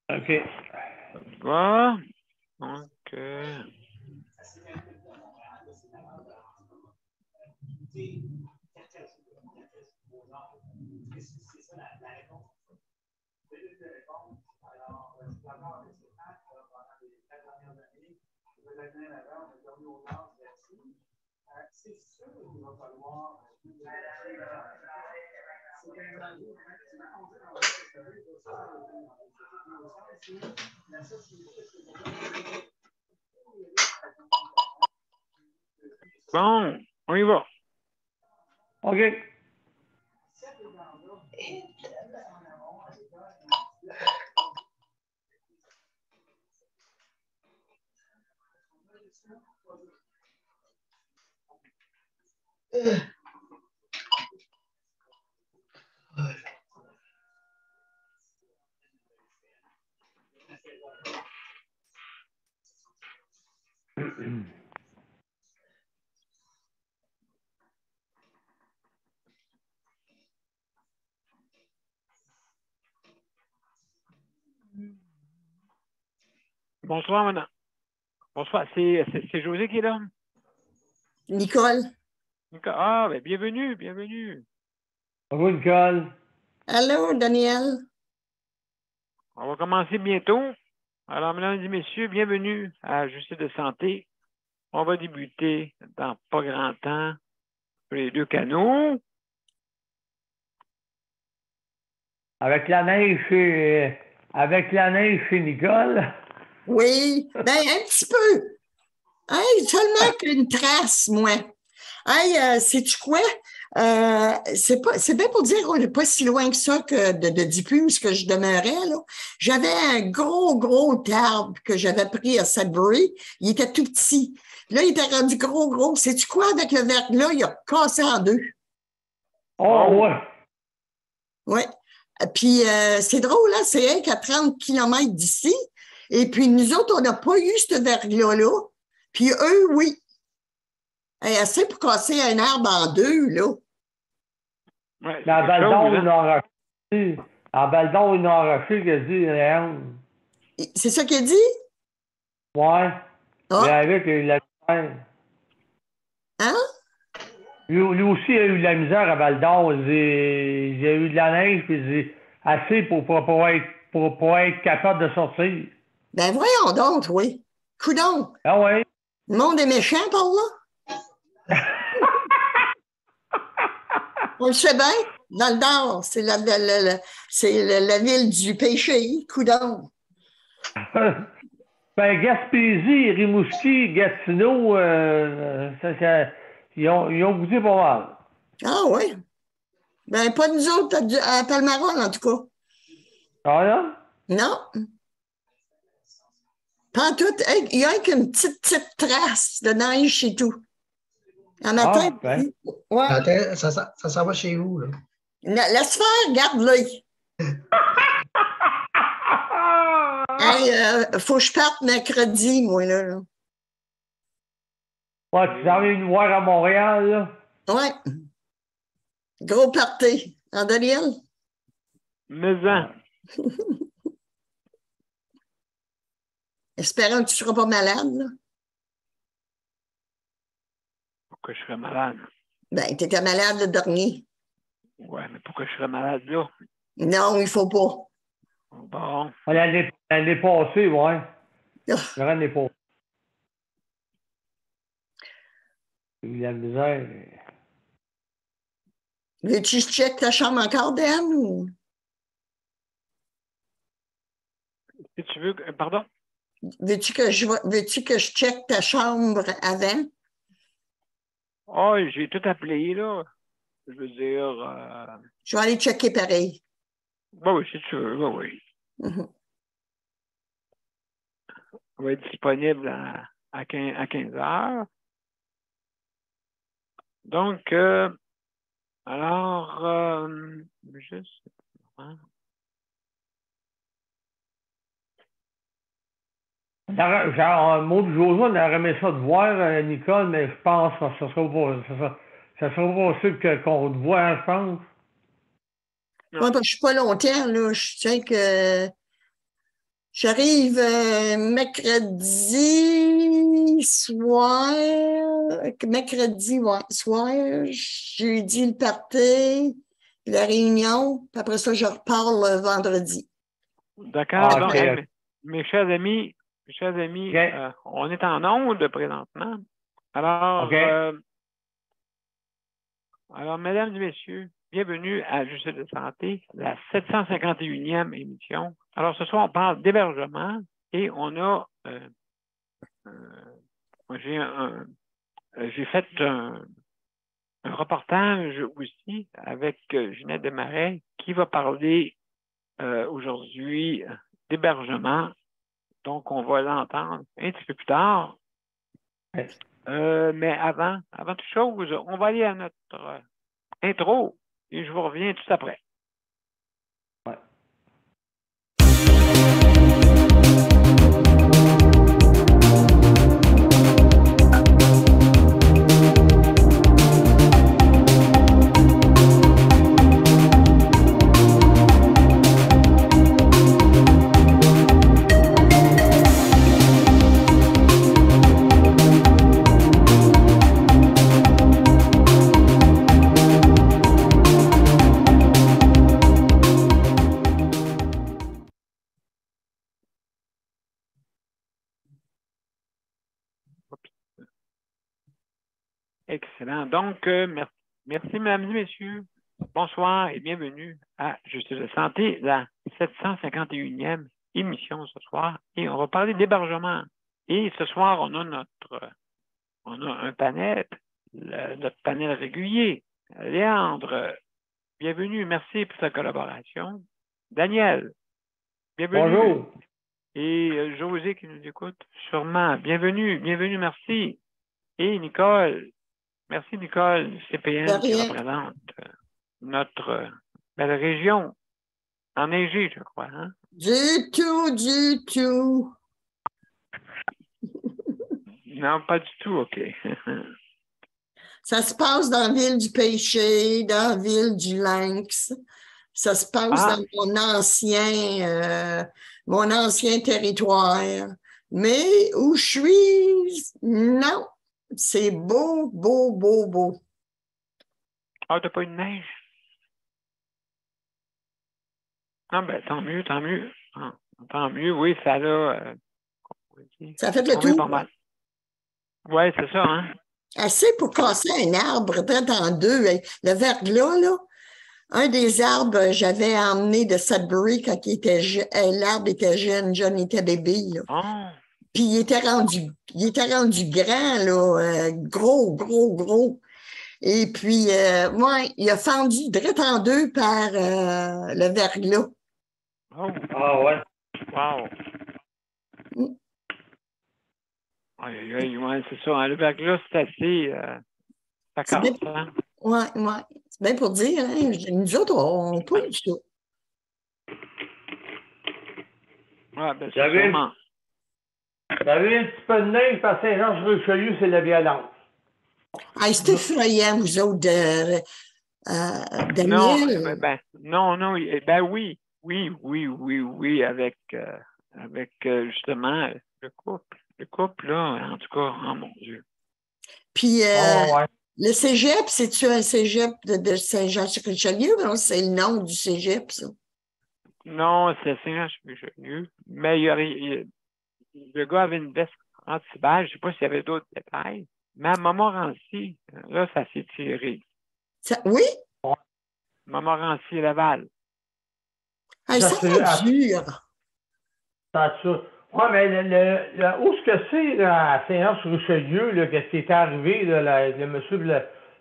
OK. Va. Donc, bon, on y va. OK. Bonsoir, madame. Bonsoir. C'est José qui est là? Nicole. Ah, ben, bienvenue, bienvenue. Bonjour, Nicole. Allô, Daniel. On va commencer bientôt. Alors, mesdames et messieurs, bienvenue à Justice de santé. On va débuter dans pas grand temps sur les deux canaux. Avec la neige chez Nicole. Oui, ben un petit peu. Hey, seulement qu'une trace, moi. Hey, sais-tu quoi? C'est bien pour dire qu'on n'est pas si loin que ça que de Dupuis, où ce que je demeurais, là. J'avais un gros arbre que j'avais pris à Sudbury. Il était tout petit. Là, il était rendu gros. Sais-tu quoi? Avec le verglas, il a cassé en deux. Oh, ouais. Ouais. Puis, c'est drôle, là, c'est qu'à 30 km d'ici. Et puis, nous autres, on n'a pas eu ce verglas-là. Puis, eux, oui. Hey, assez pour casser un arbre en deux, là. Ouais, Mais à quelque Baldon, chose, ils l'ont arraché. À Baldon, ils l'ont arraché, qu'elle dit, Léon. C'est ça qu'il a dit? Ouais. Mais Ah, avec, il a eu de la misère. hein? Lui aussi, il a eu de la misère à Baldon. Il a eu de la neige, puis il dit, assez pour être capable de sortir. Ben, voyons donc, oui. Coudon. Ah ouais. Le monde est méchant par là. On le sait bien. Dans le Nord, c'est la ville du péché. Coudon. Ben, Gaspésie, Rimouski, Gatineau, ils ont goûté pas mal. Ah, oui. Ben, pas nous autres à Palmaron, en tout cas. Ah là? Non. Pas en tout. Hey, il y a qu'une petite trace de neige et tout. En matin, Ah, ben. ouais. Attends, ça s'en va chez vous, là. Laisse faire, garde-le. Hey, faut que je parte mercredi, moi, là. Ouais, tu t'en viens nous voir à Montréal, là? Ouais. Gros party. En Daniel? Mais Espérons que tu ne seras pas malade, là. pourquoi je serais malade? Ben, tu étais malade le dernier. Ouais, mais pourquoi je serais malade là? Non, il ne faut pas. Bon. L'année passée, ouais. Ah, L'année passée. J'ai eu de la misère. veux-tu que je check ta chambre encore, Dan? Ou... Si tu veux, pardon? Veux-tu que je check ta chambre avant? Oh, j'ai tout appelé, là. Je veux dire, Je vais aller checker pareil. oui, si tu veux, oui. Mhm. On va être disponible à 15 heures. Donc, alors, juste... hein? Maud José, on aurait aimé ça de voir, Nicole, mais je pense que ça sera pas possible qu'on te voit, hein, je pense. Ouais, parce que je ne suis pas longtemps, là. Je sais que J'arrive mercredi soir. Mercredi soir. Jeudi, le party, la réunion. Puis après ça, je repars le vendredi. D'accord. Ah, Bon, ok. mes chers amis, Ok. on est en onde présentement. Alors, OK. alors, mesdames et messieurs, bienvenue à Justice de santé, la 751e émission. Alors, ce soir, on parle d'hébergement et on a, j'ai fait un reportage aussi avec Ginette Desmarais qui va parler aujourd'hui d'hébergement. Donc, on va l'entendre un petit peu plus tard. Ouais. Mais avant toute chose, on va aller à notre intro et je vous reviens tout après. Ouais. Excellent. Donc, merci, mesdames et messieurs. Bonsoir et bienvenue à Justice de santé, la 751e émission ce soir. Et on va parler d'hébergement. Et ce soir, on a un panel, notre panel régulier. Léandre, bienvenue. Merci pour ta collaboration. Daniel, bienvenue. Bonjour. Et José qui nous écoute, sûrement. Bienvenue, merci. Et Nicole, merci Nicole, CPN qui représente notre belle région enneigée, je crois. Hein? Du tout. Non, pas du tout, OK. Ça se passe dans la ville du Péché, dans la ville du Lynx. Ça se passe dans mon ancien territoire. Mais où je suis, non. C'est beau. Ah, t'as pas eu de neige? Ah, ben, tant mieux. Ah, tant mieux, oui, ça l'a... ça fait le tour. Pas mal. Oui, c'est ça, hein? Assez pour casser un arbre, peut-être en deux. Le verglas, là, un des arbres, j'avais emmené de Sudbury quand l'arbre était jeune, John était bébé. Là. Oh. Puis il était rendu grand, là, gros. Et puis, il a fendu direct en deux par le verglas. Oh. Ah ouais. Wow. Ouais, c'est ça. Hein. Le verglas, c'est assez... ça casse, hein? Ouais. C'est bien pour dire, hein? Nous autres, on peut pas eu ça. Ouais, ben, c'est J'avais sûrement... un petit peu de neige par Saint-Jean-sur-Richelieu, c'est la violence. Ah, c'était effrayant, vous autres, Daniel. Non, ben oui, avec justement le couple, là, en tout cas, oh mon Dieu. Puis, ouais. le cégep, c'est-tu un cégep de Saint-Jean-sur-Richelieu? C'est le nom du cégep, ça? Non, c'est Saint-Jean-sur-Richelieu, mais le gars avait une veste anti-balle, je ne sais pas s'il y avait d'autres détails, mais à Montmorency, là, ça s'est tiré. Oui? Montmorency-Laval. Ça c'est dur. Oui, mais où est-ce que c'est là, à Saint-Jean-sur-Richelieu, qu'est-ce qui est arrivé, là, le monsieur,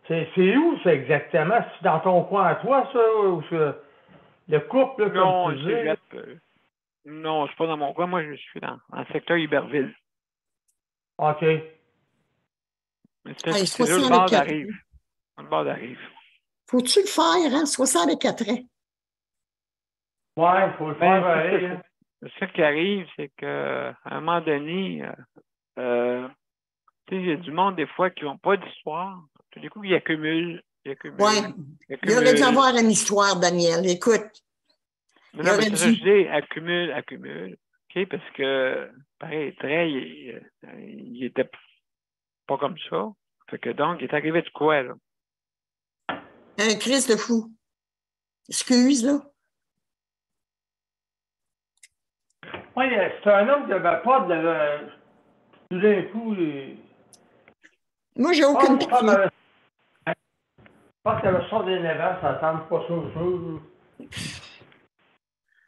c'est où ça exactement? C'est dans ton coin à toi, ça? Ou le couple, là, non, comme tu dis? Non, c'est pas dans mon coin. Moi, je suis dans le secteur Iberville. OK. Mais c'est là, le bord d'arrive. Le bord d'arrive. Faut-tu le faire, hein? 64 ans. Ouais, il faut le faire pareil. Hein. Ce qui arrive, c'est qu'à un moment donné, il y a du monde, des fois, qui n'ont pas d'histoire. Tout du coup, ils accumulent. Oui. Il aurait dû avoir une histoire, Daniel. Écoute. Mais non, mais c'est ça, je dis, accumule. OK, parce que, pareil, Trey, il était pas comme ça. Fait que donc, il est arrivé de quoi, là? Un Christ de fou. Excuse, là. Oui, c'est un homme qui n'avait pas de. Tout d'un coup, Moi, j'ai aucune mon frère pitié. m'avait. Je pense qu'il avait sorti des neveux, ça semble pas ça.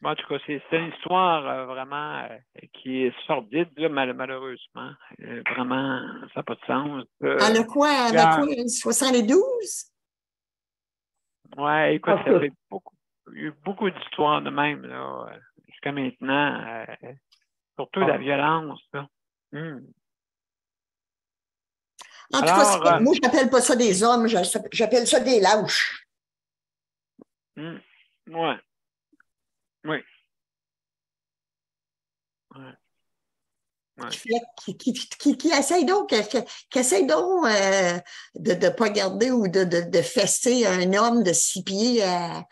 Bon, en tout cas, c'est une histoire vraiment qui est sordide, là, malheureusement. Vraiment, ça n'a pas de sens. Elle a quoi? Elle a quoi? 72? Ouais, écoute, En tout ça cas, fait il y a eu beaucoup d'histoires de même, là, jusqu'à maintenant. Surtout la violence, là. En tout Alors, cas, moi, je n'appelle pas ça des hommes, j'appelle ça des lâches. ouais. Oui. Ouais. Ouais. Qui essayent donc, de ne pas garder ou de fester un homme de 6 pieds à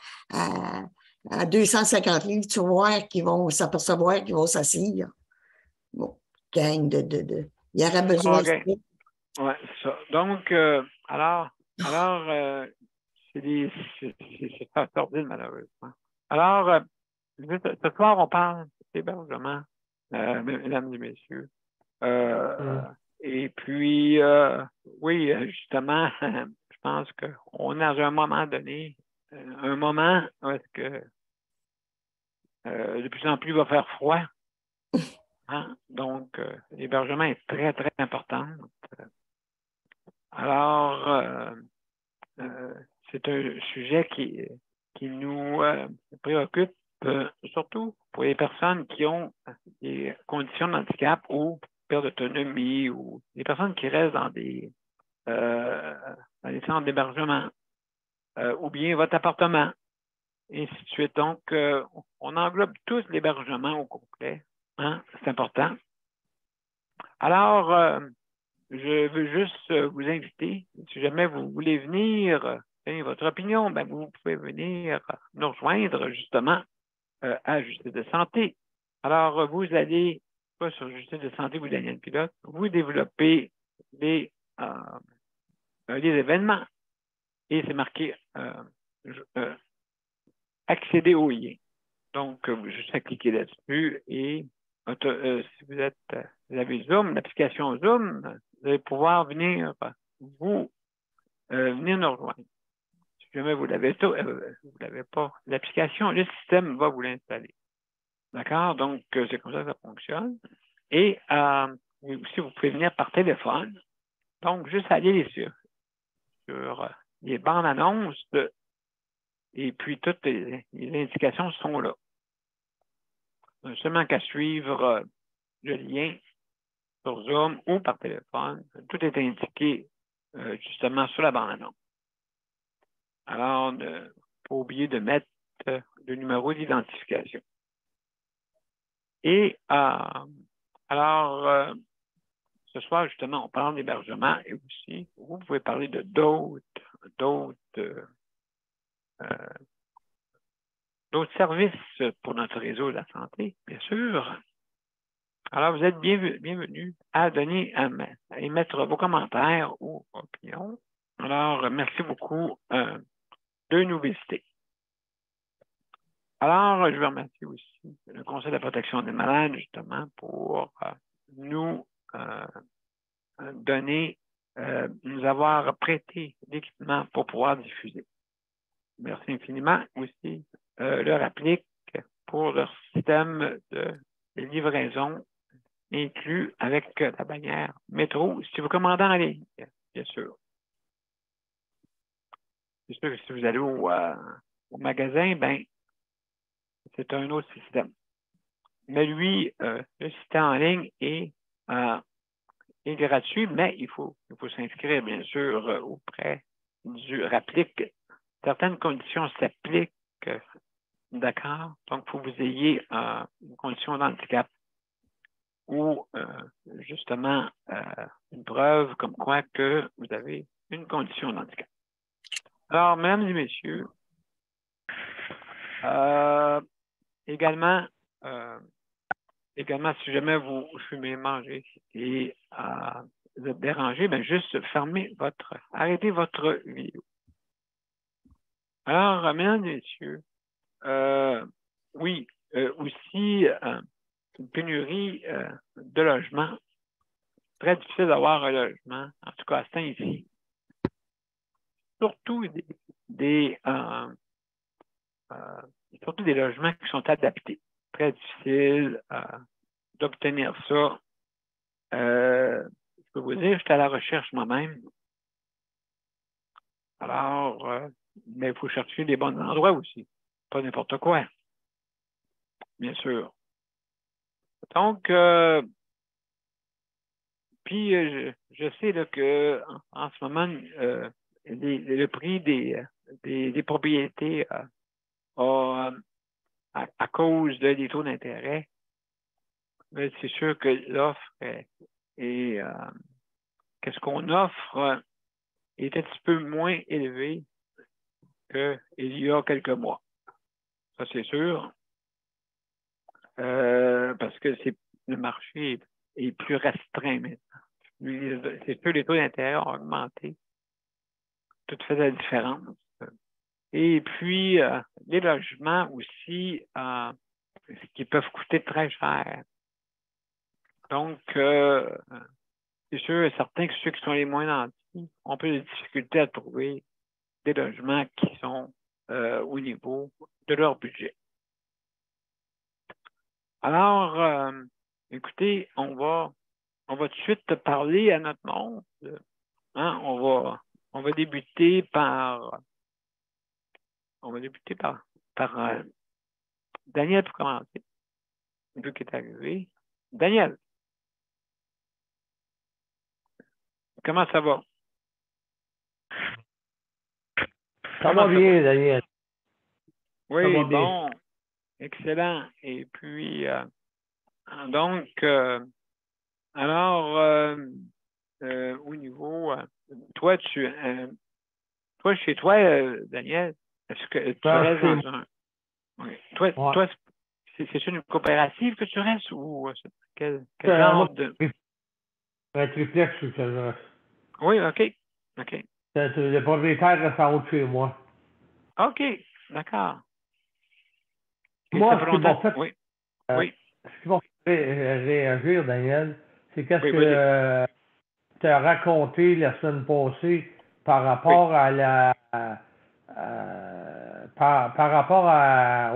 250 livres, tu vas voir qu'ils vont s'apercevoir qu'ils vont s'asseoir. Bon, gang il y aurait besoin de ça. OK. Ouais, c'est ça. Donc, alors, c'est pas sordide, malheureusement. Alors, ce soir, on parle d'hébergement, mesdames et messieurs. Et puis, oui, justement, je pense qu'on est dans un moment donné, un moment où est-ce que de plus en plus il va faire froid. Hein? Donc, l'hébergement est très, très important. Alors, c'est un sujet qui nous préoccupe, surtout pour les personnes qui ont des conditions de handicap ou perte d'autonomie ou les personnes qui restent dans des centres d'hébergement ou bien votre appartement, et ainsi de suite. Donc, on englobe tous l'hébergement au complet. Hein? C'est important. Alors, je veux juste vous inviter, si jamais vous voulez venir donner votre opinion, ben vous pouvez venir nous rejoindre justement à Justice de santé. Alors, vous allez, pas sur Justice de santé, vous Daniel Pilote, vous développez les événements et c'est marqué accéder au lien. Donc, juste à cliquer là-dessus et si vous avez Zoom, l'application Zoom, vous allez pouvoir venir venir nous rejoindre. Si jamais vous l'avez pas, l'application, le système va vous l'installer. D'accord? Donc, c'est comme ça que ça fonctionne. Et aussi, vous pouvez venir par téléphone. Donc, juste aller sur les bandes annonces et puis toutes les indications sont là. Seulement qu'à suivre le lien sur Zoom ou par téléphone. Tout est indiqué justement sur la bande-annonce. Alors, il ne faut pas oublier de mettre le numéro d'identification. Et alors, ce soir, justement, on parle d'hébergement et aussi, vous pouvez parler de d'autres services pour notre réseau de la santé, bien sûr. Alors, vous êtes bienvenus à émettre vos commentaires ou opinions. Alors, merci beaucoup de nous visiter. Alors, je veux remercier aussi le Conseil de la protection des malades, justement, pour nous nous avoir prêté l'équipement pour pouvoir diffuser. Merci infiniment aussi leur applique pour leur système de livraison inclus avec la bannière métro, si vous commandez en ligne, bien sûr. C'est sûr que si vous allez au magasin, ben, c'est un autre système. Mais lui, le système en ligne est gratuit, mais il faut s'inscrire, bien sûr, auprès du RAPLIC. Certaines conditions s'appliquent, d'accord? Donc, il faut que vous ayez une condition d'handicap ou justement une preuve comme quoi que vous avez une condition d'handicap. Alors, mesdames et messieurs, également, également, si jamais vous fumez, mangez et vous êtes dérangé, ben juste arrêtez votre vidéo. Alors, mesdames et messieurs, oui, aussi une pénurie de logement. Très difficile d'avoir un logement, en tout cas à ce temps-ci. Surtout surtout des logements qui sont adaptés. Très difficile d'obtenir ça. Je peux vous dire, j'étais à la recherche moi-même. Alors, mais il faut chercher les bons endroits aussi. Pas n'importe quoi. Bien sûr. Donc, puis je sais là, que en ce moment, le prix des propriétés à cause des taux d'intérêt, c'est sûr que l'offre qu'est-ce qu'on offre est un petit peu moins élevé qu'il y a quelques mois. Ça, c'est sûr. Parce que le marché est plus restreint maintenant. C'est sûr, les taux d'intérêt ont augmenté. Tout fait la différence. Et puis, les logements aussi, qui peuvent coûter très cher. Donc, c'est sûr et certain que ceux qui sont les moins nantis ont plus de difficultés à trouver des logements qui sont au niveau de leur budget. Alors, écoutez, on va tout de suite parler à notre monde. Hein? On va débuter par Daniel pour commencer. Vu qu'il est arrivé. Daniel, comment ça va? Ça va bien, Daniel. Oui, bon. Excellent. Et puis, donc, alors, au niveau, toi, chez toi, Daniel, est-ce que tu restes dans un... Oui. Toi, c'est une coopérative que tu restes ou quel genre de... Un triplex, je reste. Oui, OK. Le propriétaire reste en haut de chez moi. OK, d'accord. Moi, ce qui m'a fait, oui. Ce qui m'a fait réagir, Daniel, c'est qu'est-ce que tu as raconté la semaine passée par rapport à par rapport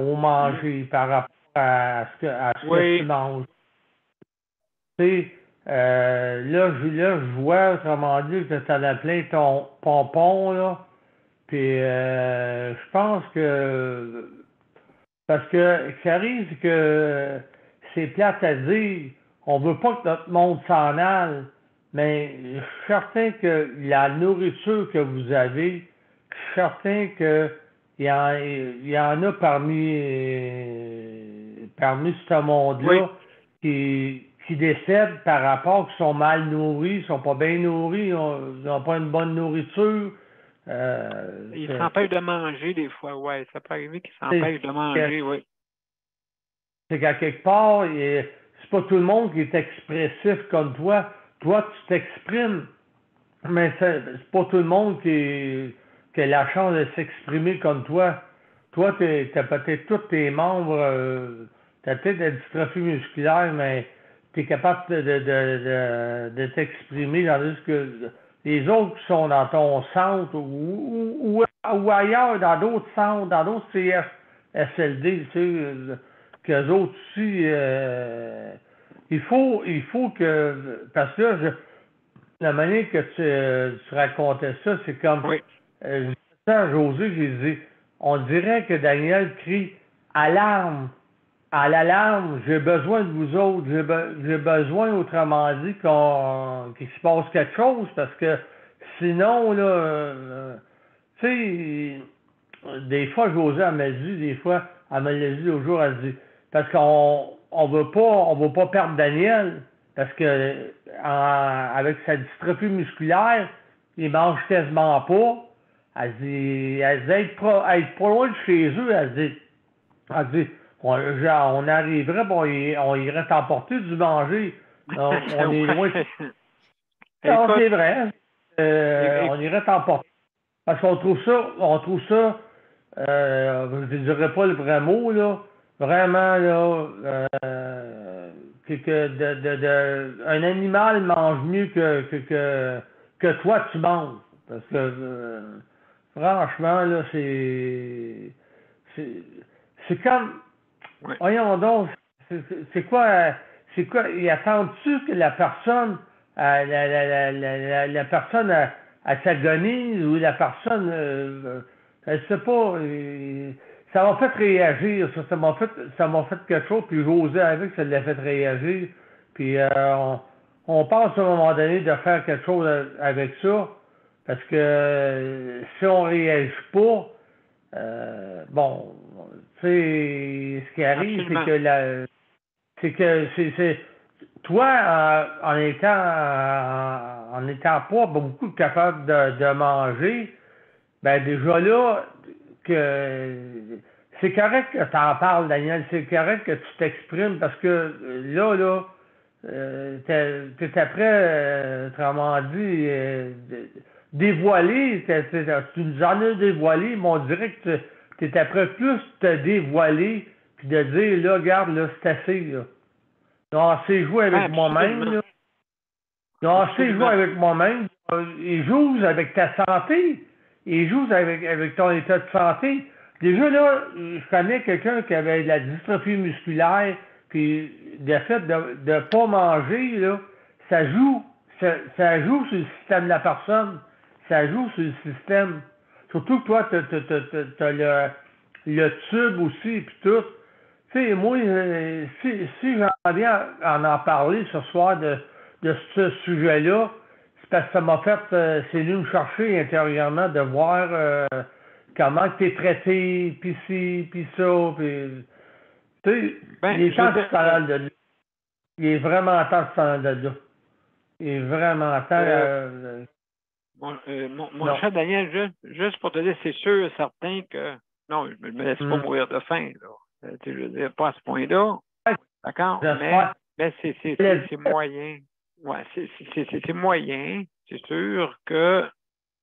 au manger, par rapport à ce que tu manges. Tu sais, là, je vois, autrement dit, que tu en as plein ton pompon, là. Puis, je pense que, parce que, ça arrive que c'est plate à dire, on veut pas que notre monde s'en aille, mais je suis certain que la nourriture que vous avez, je suis certain que il y en a parmi ce monde-là qui décèdent par rapport, qui sont mal nourris, sont pas bien nourris, ils n'ont pas une bonne nourriture. Ils s'empêchent de manger des fois, oui. Ça peut arriver qu'ils s'empêchent de manger, oui. C'est qu'à quelque part, c'est pas tout le monde qui est expressif comme toi. Toi, tu t'exprimes, mais c'est pas tout le monde qui a la chance de s'exprimer comme toi. Toi, t'as peut-être tous tes membres, t'as peut-être la dystrophie musculaire, mais tu es capable de t'exprimer, tandis que les autres qui sont dans ton centre ou ailleurs, dans d'autres centres, dans d'autres CSLD, tu sais, qu'eux autres aussi, il faut que, parce que là, la manière que tu racontais ça, c'est comme, je disais à José, j'ai dit, on dirait que Daniel crie alarme. À l'alarme, j'ai besoin de vous autres, j'ai besoin, autrement dit, qu'il se passe quelque chose, parce que sinon, là, tu sais, des fois, José, elle m'a dit, elle me l'a dit au jour, elle dit, parce qu'on veut pas perdre Daniel, parce que avec sa dystrophie musculaire, il mange quasiment pas. Elle dit être pas loin de chez eux, elle dit, on arriverait, bon, on irait t'emporter du manger. On est loin. Non, c'est vrai. On irait t'emporter. Parce qu'on trouve ça, je ne dirais pas le vrai mot, là, vraiment, là, un animal mange mieux que toi, tu manges. Parce que, franchement, là, c'est comme, Ouais. voyons donc, c'est quoi, y attends-tu que la personne, la personne, elle s'agonise ou la personne, elle sait pas, ça m'a fait réagir, ça m'a fait quelque chose, puis j'osais avec, ça l'a fait réagir, puis on pense à un moment donné de faire quelque chose avec ça, parce que si on réagit pas, bon, tu sais, ce qui arrive, Absolument. c'est que toi, en étant pas beaucoup capable de manger, ben déjà là, que c'est correct que tu en parles, Daniel, c'est correct que tu t'exprimes parce que là, t'es après, autrement dit, dévoiler, tu nous en as dévoilé, mais on dirait que tu es après plus te dévoiler puis de dire, là, regarde, là, c'est assez, là. J'ai assez joué avec moi-même, là. J'ai assez joué avec moi-même. Ils jouent avec ta santé. Ils jouent avec ton état de santé. Déjà, là, je connais quelqu'un qui avait de la dystrophie musculaire, puis le fait de ne pas manger, là, ça joue sur le système de la personne. Ça joue sur le système. Surtout que toi, t'as le tube aussi, puis tout. Tu sais, moi, si j'en viens à en parler ce soir de ce sujet-là, c'est parce que ça m'a fait, c'est venu me chercher intérieurement de voir comment tu es traité, puis ci, puis ça, puis... Tu sais, il est temps que tu t'en ailles de là. Il est vraiment temps que tu t'en ailles de là. Il est vraiment temps... Mon cher Daniel, juste pour te dire, c'est sûr et certain que... Non, je ne me laisse pas mourir de faim, là. Je veux dire, pas à ce point-là. D'accord? Mais c'est moyen. Ouais, c'est moyen. C'est sûr que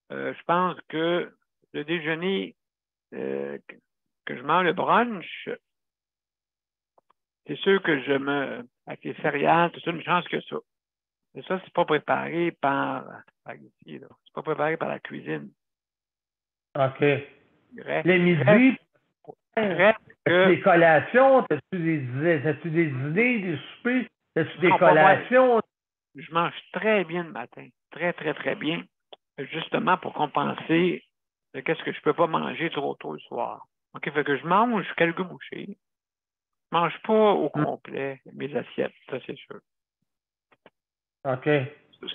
je pense que le déjeuner que je mange, le brunch, c'est sûr que avec les céréales, tout ça, une chance que ça. Mais ça, c'est pas préparé par ici, là. C'est pas préparé par la cuisine. OK. Les midis, les collations, t'as-tu des dîners, des soupers, t'as-tu des collations? Je mange très bien le matin. Très, très, très bien. Justement pour compenser qu'est-ce que je peux pas manger trop tôt le soir. OK, fait que je mange quelques bouchées. Je mange pas au complet mes assiettes, ça c'est sûr. OK.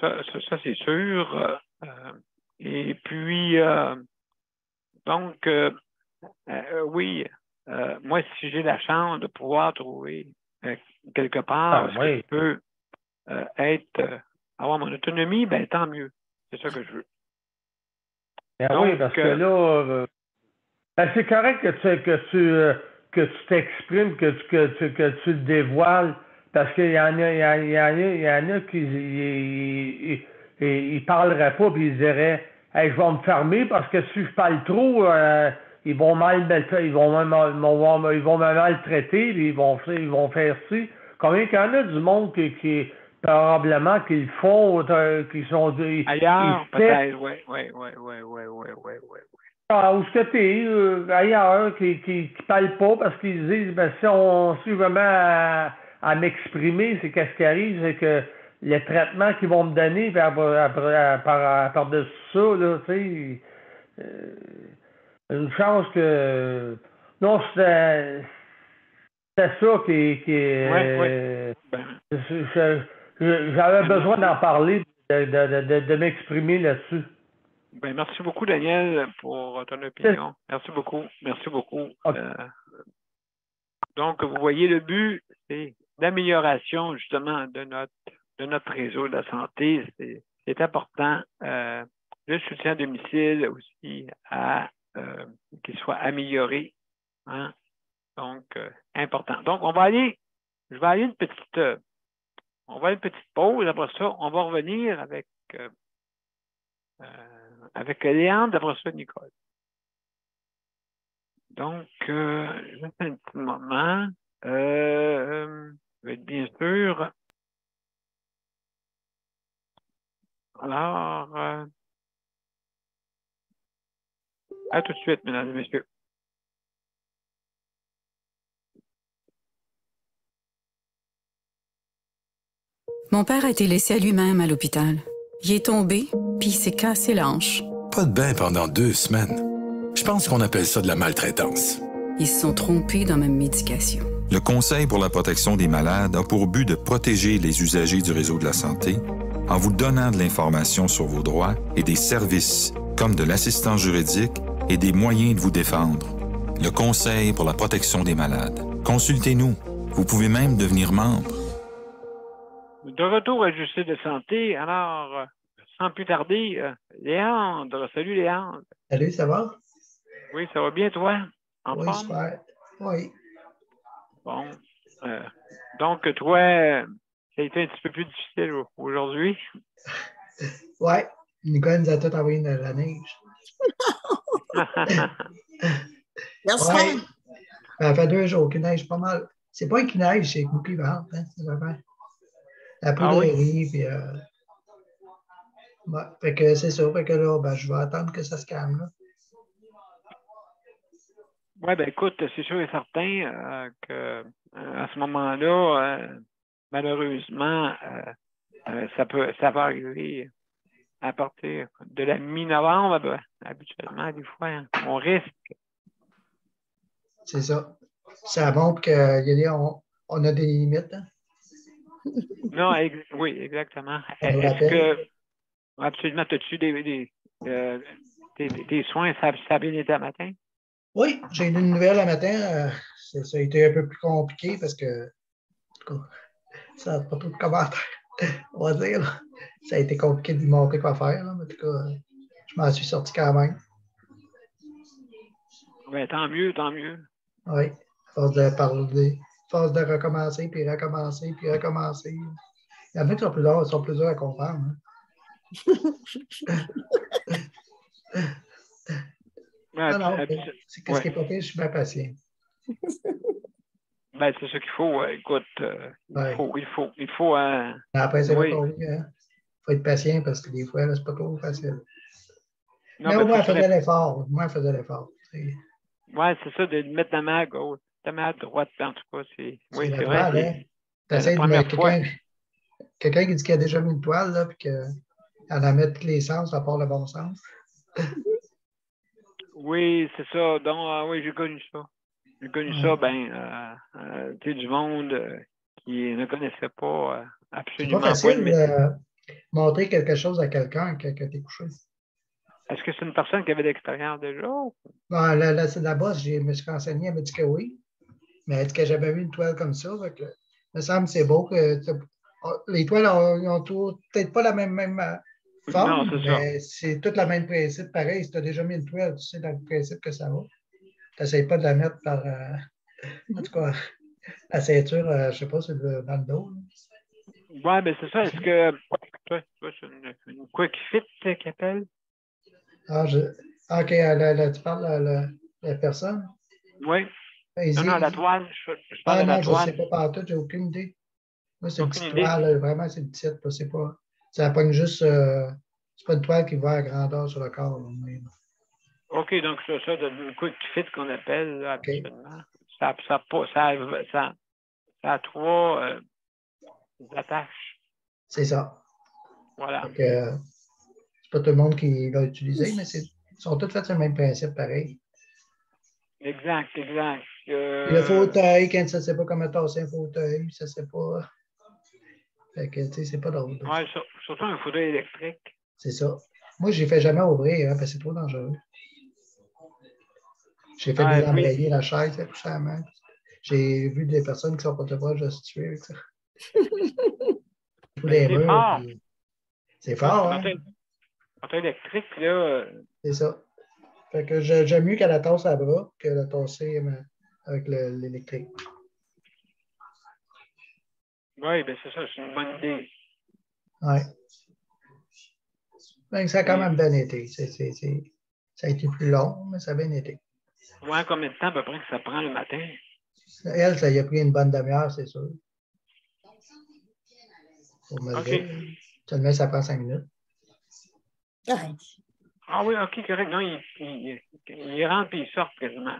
Ça c'est sûr. Et puis, donc, oui, moi, si j'ai la chance de pouvoir trouver quelque part ce que je peux avoir mon autonomie, ben tant mieux. C'est ça que je veux. Ben donc, oui, parce que là, c'est correct que tu t'exprimes, que tu le dévoiles, parce qu'il y en a qui ils parleraient pas, puis ils diraient, hey, je vais me fermer parce que si je parle trop, ils vont me maltraiter, puis ils vont faire ci. Combien qu'il y en a du monde qui probablement qu'ils font, qui sont ailleurs, peut-être, oui. Où est-ce que t'es ailleurs qui parlent pas parce qu'ils disent ben si je me mets à m'exprimer, c'est qu'est-ce qui arrive, c'est que le traitement qu'ils vont me donner par-dessus ça, là, tu sais, une chance que non, c'était ça qui j'avais besoin d'en parler, de m'exprimer là-dessus. Ben, merci beaucoup, Daniel, pour ton opinion. Merci beaucoup. Merci beaucoup. Okay. Donc, vous voyez, le but, c'est l'amélioration, justement, de notre réseau de la santé. C'est important. Le soutien à domicile aussi qu'il soit amélioré. Hein? Donc, important. Donc, je vais aller on va aller une petite pause. Après ça, on va revenir avec Léandre, après ça, Nicole. Donc, juste un petit moment. Je vais être bien sûr. Alors, à tout de suite, mesdames et messieurs. Mon père a été laissé à lui-même à l'hôpital. Il est tombé, puis il s'est cassé la hanche. Pas de bain pendant 2 semaines. Je pense qu'on appelle ça de la maltraitance. Ils se sont trompés dans ma médication. Le Conseil pour la protection des malades a pour but de protéger les usagers du réseau de la santé en vous donnant de l'information sur vos droits et des services comme de l'assistance juridique et des moyens de vous défendre. Le Conseil pour la protection des malades. Consultez-nous. Vous pouvez même devenir membre. De retour à Justice de santé, alors, sans plus tarder, Léandre. Salut, Léandre. Salut, ça va? Oui, ça va bien, toi? En Oui, forme? super. Oui. Bon. Donc, toi, ça a été un petit peu plus difficile aujourd'hui. Oui. Nicole nous a tout envoyé de la neige. Merci. Oui. Ça fait 2 jours qu'il neige pas mal. C'est pas qu'il neige, c'est beaucoup qui vente, hein, c'est vraiment. La poudrerie, puis. Ouais, fait que c'est ça. Fait que là, ben, je vais attendre que ça se calme, là. Oui, ben écoute, c'est sûr et certain que à ce moment-là, malheureusement, ça peut arriver à partir de la mi-novembre, habituellement, des fois, hein, on risque. C'est ça. Ça montre qu'on a des limites. Hein? Non, oui, exactement. Est-ce que, absolument, as-tu tes soins, ça a bien été à matin? Oui, j'ai eu une nouvelle à matin. Ça a été un peu plus compliqué parce que, en tout cas, ça n'a pas trop de commentaires, on va dire. Là. Ça a été compliqué de lui montrer quoi faire. Là, mais en tout cas, je m'en suis sorti quand même. Oui, tant mieux, tant mieux. Oui, à force de parler, à force de recommencer, puis recommencer, puis recommencer. Il y en a qui sont plus durs à comprendre. Hein? Ouais, non, c'est qu'est-ce qui est pas pire, je suis bien patient. Ben, c'est ce qu'il faut. Écoute, il faut. Après, c'est pas oui, hein? Il faut être patient parce que des fois, là, c'est pas trop facile. Non, mais au moins, elle faisait l'effort. Oui, c'est ça, de mettre ta main à gauche, ta main à droite, en tout cas. Oui, c'est vrai. Hein? C'est la première fois. Quelqu'un qui dit qu'il a déjà mis une toile, là, puis qu'elle en met tous les sens, à part le bon sens. Oui, c'est ça. Donc, oui, j'ai connu ça. J'ai connu ça, tu sais, du monde qui ne connaissait pas absolument pas. C'est pas facile de montrer quelque chose à quelqu'un quand tu es couché. Est-ce que c'est une personne qui avait de l'expérience déjà? Bon, la boss, je me suis renseigné, elle m'a dit que oui. Mais elle dit qu'elle n'a jamais vu une toile comme ça. Que, il me semble que c'est beau que les toiles ont peut-être pas la même forme, non, mais c'est tout le même principe. Pareil, si tu as déjà mis une toile, tu sais dans le principe que ça va. Tu n'essayes pas de la mettre par, en tout cas, la ceinture, je ne sais pas, c'est dans le dos. Oui, mais c'est ça. Est-ce que toi, c'est une quick fit qu'elle appelle? OK, tu parles de la personne? Oui. Non, la toile. Je parle de la toile. Je ne sais pas partout, j'ai aucune idée. Moi, c'est une petite toile, vraiment, c'est une petite. Ça pogne juste. C'est pas une toile qui va à grandeur sur le corps. OK, donc c'est ça, une quick fit qu'on appelle là, habituellement. Ça a 3 attaches. C'est ça. Voilà. C'est pas tout le monde qui va l'utiliser, mais ils sont tous faits sur le même principe, pareil. Exact. Le fauteuil, quand ça ne sait pas comment tasser un fauteuil, ça ne sait pas. Fait que, tu sais, c'est pas drôle. Oui, surtout un fauteuil électrique. C'est ça. Moi, je ne fais jamais ouvrir, hein, parce que c'est trop dangereux. J'ai fait des embrayer la chaise, coucher à la main. J'ai vu des personnes qui sont pas de proches de se tuer avec ça. C'est fort. C'est fort, hein? Un fauteuil électrique, là. C'est ça. Fait que j'aime mieux qu'elle la tasse à bras que la tasser avec l'électrique. Oui, bien c'est ça, c'est une bonne idée. Oui. Ben, ça a quand même bien été. Ça a été plus long, mais ça a bien été. Ouais, combien de temps à peu près que ça prend le matin? Elle, ça y a pris une bonne demi-heure, c'est sûr. Pour me OK. lever. Seulement, ça prend 5 minutes. Ouais. Ah oui, OK, correct. Non, il rentre et il sort quasiment.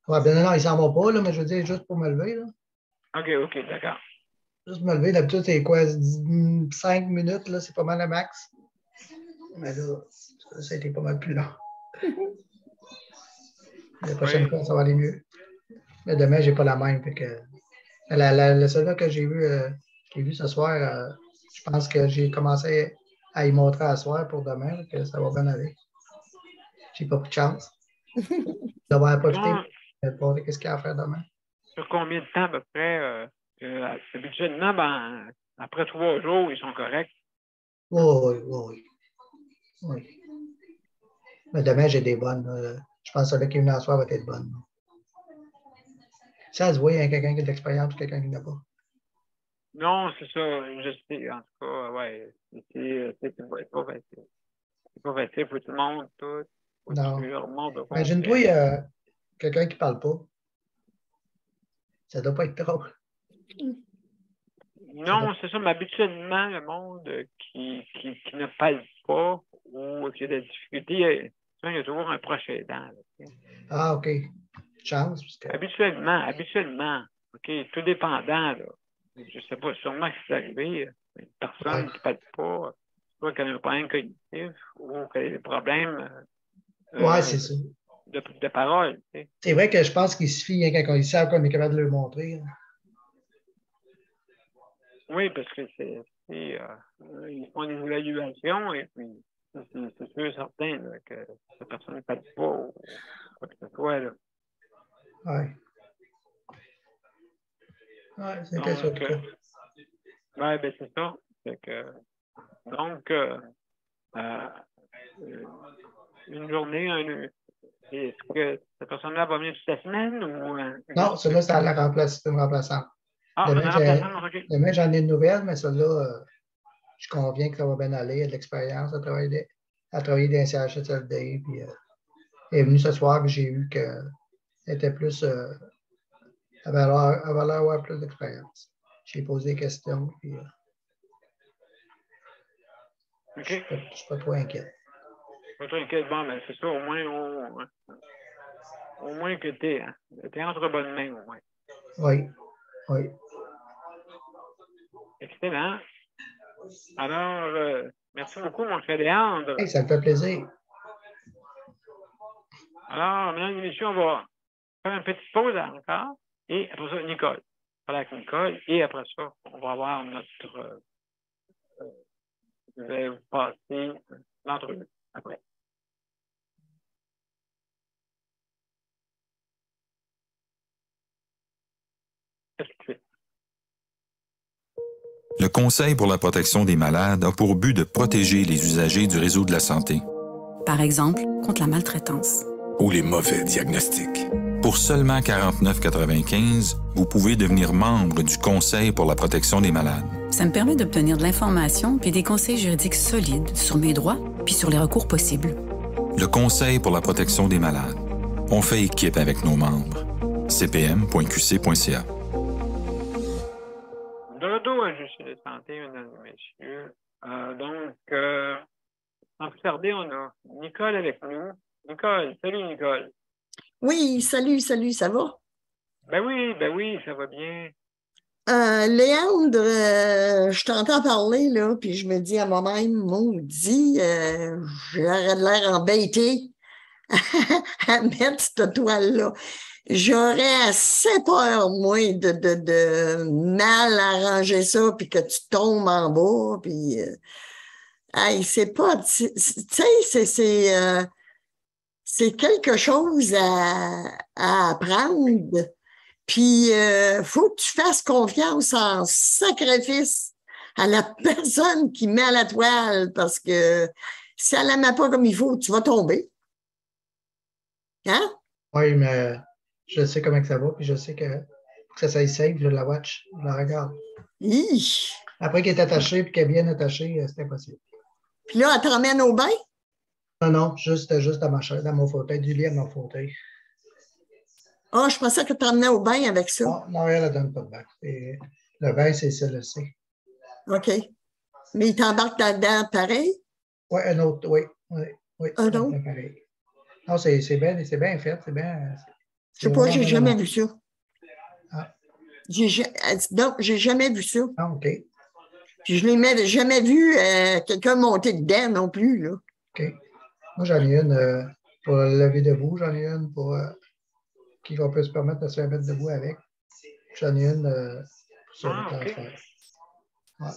Ouais, ben non, ils s'en vont pas, là, mais je veux dire, juste pour me lever. Là. OK, d'accord. Juste me lever, d'habitude, c'est quoi? 5 minutes, là, c'est pas mal le max. Mais là, ça a été pas mal plus long. La prochaine fois, ça va aller mieux. Mais demain, j'ai pas la même. Fait que, le seul que j'ai vu ce soir, je pense que j'ai commencé à y montrer à soir pour demain, que ça va bien aller. J'ai pas pris de chance. Je devrais profiter pour voir ce qu'il y a à faire demain. Sur combien de temps à peu près? Habituellement, ben, après 3 jours, ils sont corrects. Oui. Mais demain, j'ai des bonnes. Je pense que celle qui est venue à soir va être bonne. Ça se voit, il y a quelqu'un qui a de l'expérience ou quelqu'un qui n'a pas. Non, c'est ça, je sais. En tout cas, ouais. C'est pas facile. C'est pas facile pour tout le monde, tout. Faut Non. que tu leur montres au complet. Imagine-toi, il y a quelqu'un qui ne parle pas. Ça ne doit pas être drôle. Non, c'est ça, mais habituellement, le monde qui ne parle pas ou qui a des difficultés, il y a toujours un proche aidant. Ah, OK. Chance. Parce que... Habituellement. OK, tout dépendant, là. Je ne sais pas, sûrement que c'est arrivé. Une personne qui ne parle pas, soit qu'elle a un problème cognitif ou qu'elle a des problèmes c'est ça. de parole. Tu sais. C'est vrai que je pense qu'il suffit quand ils savent qu'on est capable de le montrer. Hein. Oui, parce que ils font des évaluations et puis c'est sûr et certain là, que cette personne ne parle pas ou quoi que ce soit. Là. Oui. Oui, c'est quelque chose. Oui, ben c'est ça. Donc, une journée, est-ce que cette personne-là va venir toute la semaine ou... Non, celle-là, c'est une remplaçante. Ah, une remplaçante, OK. Demain, j'en ai une nouvelle, mais celle-là, je conviens que ça va bien aller. Elle a de l'expérience, elle a travaillé dans un CHSLD, puis elle est venue ce soir, puis j'ai vu qu'elle était plus... elle avait l'air d'avoir plus d'expérience. J'ai posé des questions, puis OK. Je ne suis pas trop inquiet. Pas trop inquiet. Bon, mais c'est ça, au moins que tu es entre bonnes mains, au moins. Oui. Excellent. Alors, merci beaucoup, mon cher Léandre. Hey, ça me fait plaisir. Alors, mesdames et messieurs, on va faire une petite pause encore. Et après ça, Nicole. Parler avec Nicole. Et après ça, on va avoir notre... je vais vous passer l'entrevue après. Le Conseil pour la protection des malades a pour but de protéger les usagers du réseau de la santé. Par exemple, contre la maltraitance. Ou les mauvais diagnostics. Pour seulement 49,95 $, vous pouvez devenir membre du Conseil pour la protection des malades. Ça me permet d'obtenir de l'information puis des conseils juridiques solides sur mes droits puis sur les recours possibles. Le Conseil pour la protection des malades. On fait équipe avec nos membres. cpm.qc.ca. De retour à Justice de santé, mesdames et messieurs. Sans plus tarder, on a Nicole avec nous. Nicole, salut Nicole. Oui, salut, ça va? Ben oui, ça va bien. Léandre, je t'entends parler, là, puis je me dis à moi-même, maudit, j'aurais de l'air embêté à mettre cette toile-là. J'aurais assez peur, moi, de mal arranger ça, puis que tu tombes en bas, puis... hey, c'est pas... Tu sais, c'est quelque chose à apprendre. Puis, faut que tu fasses confiance en sacrifice à la personne qui met à la toile, parce que si elle la met pas comme il faut, tu vas tomber. Hein? Oui, mais je sais comment que ça va, puis je sais que pour que ça s'aille safe, je la watch, je la regarde. Hi. Après qu'il est attaché et qu'il est bien attaché, c'est impossible. Puis là, elle t'emmène au bain? Non, juste dans ma chaise, dans mon fauteuil, du lit à mon fauteuil. Ah, je pensais que tu t'emmenais au bain avec ça. Non, elle ne donne pas de bain. Et le bain, c'est celle-ci. OK. Mais il t'embarque là-dedans pareil? Oui, un autre, oui. Un autre? Pareil. Non, c'est bien fait. C'est bien. Je sais pas, j'ai vraiment jamais bien. vu ça. Ah. Non, j'ai jamais vu ça. Ah, OK. Puis je n'ai jamais vu quelqu'un monter dedans non plus, là. OK. Moi, j'en ai une pour le lever debout. J'en ai une pour qui on peut se permettre de se mettre debout avec. J'en ai une pour se le transfert. Ouais.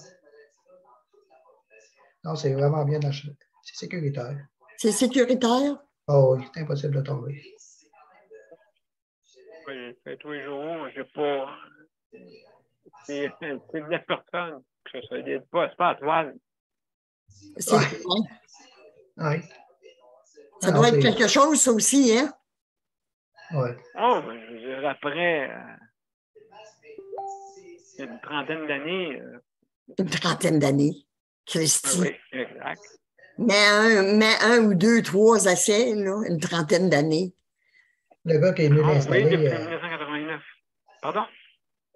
Non, c'est vraiment bien acheté. C'est sécuritaire. C'est sécuritaire? Oh oui, c'est impossible de tomber. Oui, je fais tous les jours, j'ai pas. C'est 9 personnes, que ça ne pas à toile. C'est Ouais. Oui. Ça doit être quelque chose, ça aussi, hein? Oui. Oh, ben, je veux dire, après une trentaine d'années. Une trentaine d'années. Christy. Oui, exact. Mais un ou deux, trois essais, là, une trentaine d'années. Le gars qui est venu Oui, l'installer. depuis 1989. Pardon?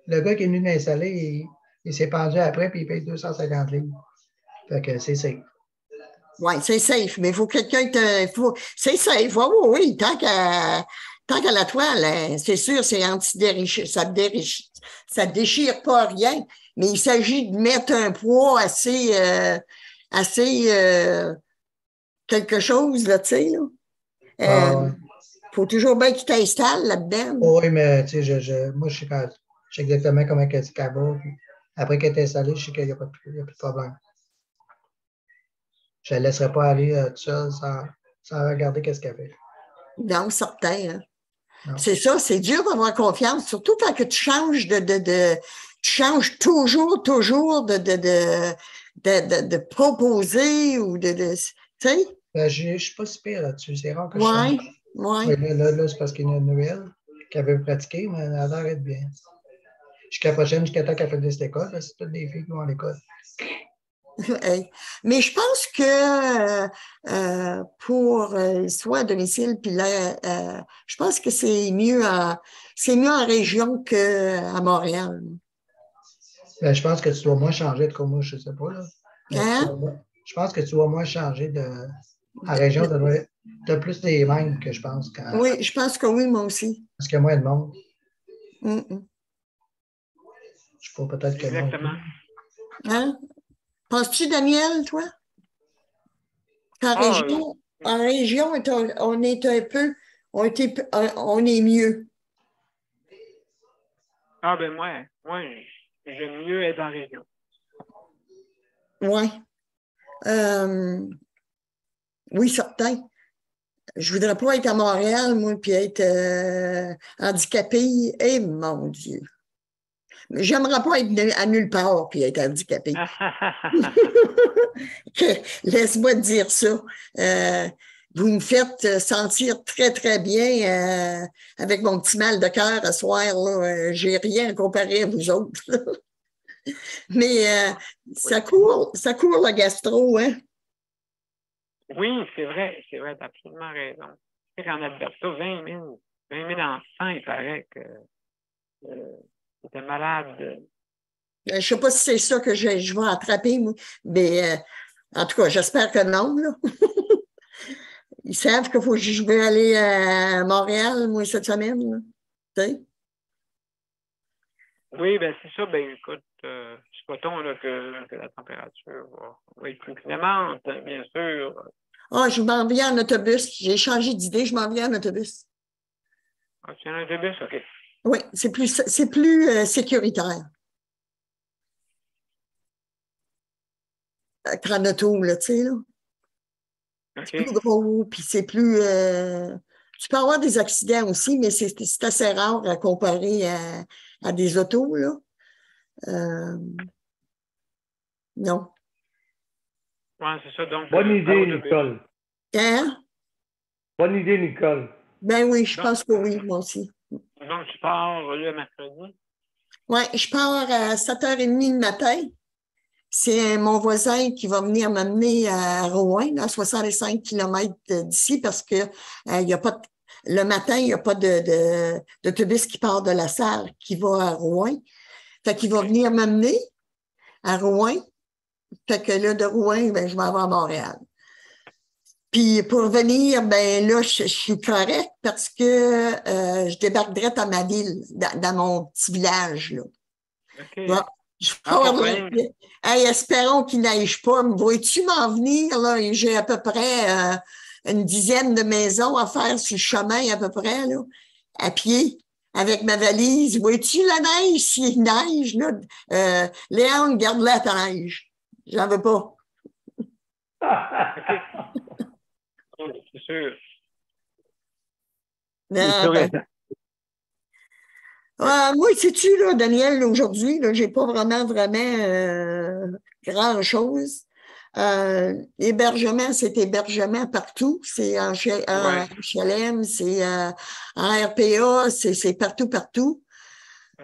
Le gars qui est venu l'installer, il s'est pendu après puis il paye 250 livres. Fait que c'est safe. Oui, c'est safe, mais il faut quelqu'un c'est safe, oui. Tant qu'à la toile, hein, c'est sûr, c'est anti-déchire, ça déchire pas rien, mais il s'agit de mettre un poids assez quelque chose, là, tu sais, là. Faut toujours bien qu'il t'installe là-dedans. Oui, mais tu sais, moi, je sais exactement comment elle se va. Après qu'elle est installée, je sais qu'il n'y a plus de problème. Je ne la laisserai pas aller toute seule sans regarder qu'est-ce qu'elle fait. Non, certain. Hein. C'est ça, c'est dur d'avoir confiance, surtout quand que tu changes tu changes toujours de proposer ou tu sais? Je ne suis pas si pire là-dessus. C'est rare que je change. Oui. Là, c'est parce qu'il y a une nouvelle qu'elle veut pratiquer, mais elle a l'air d'être bien. Jusqu'à la prochaine, jusqu'à temps qu'elle finisse l'école, c'est toutes des filles qui vont à l'école. Mais je pense que pour soit à domicile, puis là, je pense que c'est mieux en région qu'à Montréal. Ben, je pense que tu dois moins changer de moi, je ne sais pas. Là. Hein? Je pense que tu dois moins changer en région, de plus des mêmes que je pense. Oui, je pense que oui, moi aussi. Parce qu'il y a moins de monde. Mm-mm. Je sais pas, peut-être que non. Exactement. Hein? Penses-tu, Daniel, toi? En région, on est un peu, on est mieux. Ah, ben moi, j'aime mieux être en région. Oui. Oui, certain. Je voudrais pas être à Montréal, moi, puis être handicapée. Eh, mon Dieu. J'aimerais pas être à nulle part puis être handicapée. Laisse-moi te dire ça. Vous me faites sentir très, très bien avec mon petit mal de cœur à soir. J'ai rien à comparer à vous autres. Mais ça court le gastro, hein? Oui, c'est vrai, tu as absolument raison. Tu sais qu'en Alberta, 20 000 enfants, il paraît que c'était malade. Je ne sais pas si c'est ça que je vais attraper, moi. Mais en tout cas, j'espère que non. Là. Ils savent que je vais aller à Montréal, moi, cette semaine. Tu sais? Oui, ben c'est ça. Ben écoute, souhaitons que la température va être plus clémente, bien sûr. Ah, je m'en viens en autobus. J'ai changé d'idée, je m'en viens en autobus. Ah, tu as un autobus, OK. Oui, c'est plus sécuritaire. En auto, là, tu sais, là. Okay. C'est plus gros, puis c'est plus... tu peux avoir des accidents aussi, mais c'est assez rare à comparer à des autos, là. Non. Oui, c'est ça. Donc, bonne idée, Nicole. Hein? Bonne idée, Nicole. Ben oui, je pense que oui, moi aussi. Donc, tu pars le mercredi? Oui, je pars à 7h30 le matin. C'est mon voisin qui va venir m'amener à Rouen, à 65 km d'ici, parce que il y a pas de, le matin, il n'y a pas d'autobus qui part de la salle qui va à Rouen. Fait qu'il va venir m'amener à Rouen. Fait que là, de Rouen, ben, je m'en vais à Montréal. Puis pour venir, ben là, je suis correcte parce que je débarque direct à ma ville, dans mon petit village, là. OK. Bon, je pars de problème. Hey, espérons qu'il neige pas. Me vois-tu m'en venir, là? J'ai à peu près une dizaine de maisons à faire sur le chemin, à peu près, là, à pied, avec ma valise. Vois-tu la neige? S'il neige, là, Léon, garde-la ta neige. J'en veux pas. C'est sûr. Non, ben, moi, sais-tu, là, Daniel, aujourd'hui, là, j'ai pas vraiment grand-chose. Hébergement, c'est hébergement partout. C'est en HLM, c'est en RPA, c'est partout, partout.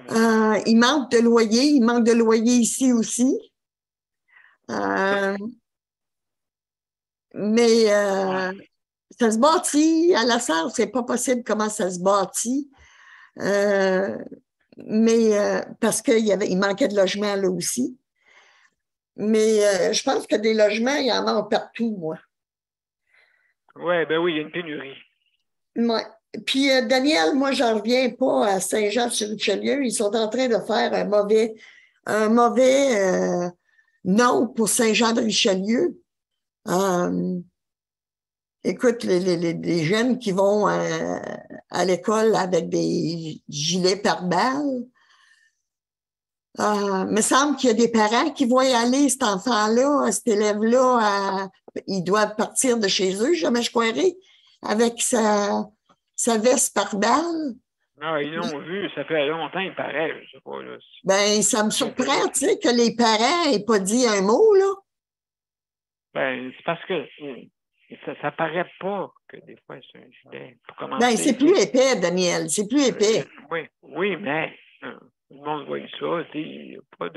Il manque de loyer. Il manque de loyer ici aussi. Mais ça se bâtit. À la salle, c'est pas possible comment ça se bâtit. Mais parce il manquait de logements là aussi. Mais je pense que des logements, il y en a partout, moi. Ouais, ben oui, il y a une pénurie. Ouais. Puis, Daniel, moi, j'en reviens pas à Saint-Jean-sur-Richelieu. Ils sont en train de faire un mauvais nom pour Saint-Jean-de-Richelieu. Écoute, les jeunes qui vont à l'école avec des gilets pare-balles, me semble qu'il y a des parents qui vont y aller, cet enfant-là, cet élève-là, il doit partir de chez eux, jamais je croirais, avec sa veste pare-balles. Non, ils l'ont vu, ça fait longtemps, il paraît, je sais pas, là. Ben, ça me surprend, tu sais, que les parents n'aient pas dit un mot, là. Ben, c'est parce que ça paraît pas que des fois, c'est un gilet. Pour commencer, Ben, c'est plus épais, Daniel, c'est plus épais. Oui, mais tout le monde voit ça, tu sais, il n'y a pas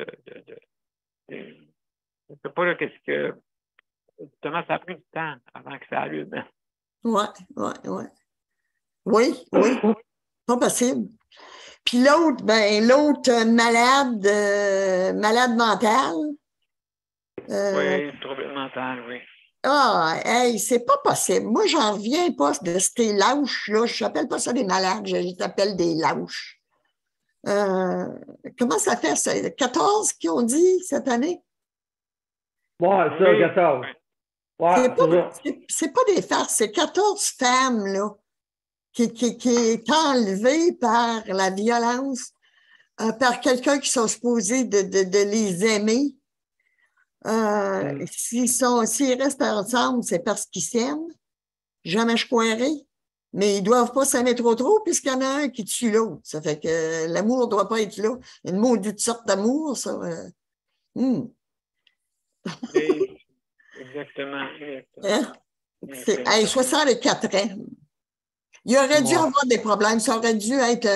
je sais pas, là, qu'est-ce que... Justement, ça a pris du temps avant que ça allume. Ouais. Oui, pas possible. Puis l'autre, malade mental. Oui, trouble mental, oui. Ah, hey, c'est pas possible. Moi, j'en reviens pas de ces lâches-là. Je n'appelle pas ça des malades, je les appelle des lâches. Comment ça fait, ça? 14 qui ont dit cette année? Ouais, ça, 14. Ouais, c'est pas des farces, c'est 14 femmes, là, qui est enlevée par la violence, par quelqu'un qui sont supposés de les aimer. S'ils restent ensemble, c'est parce qu'ils s'aiment. Jamais je croirais. Mais ils doivent pas s'aimer trop, puisqu'il y en a un qui tue l'autre. Ça fait que l'amour ne doit pas être là. Une maudite sorte d'amour, ça. Exactement. Hein? C'est 64 ans. Il aurait dû avoir des problèmes. Ça aurait dû être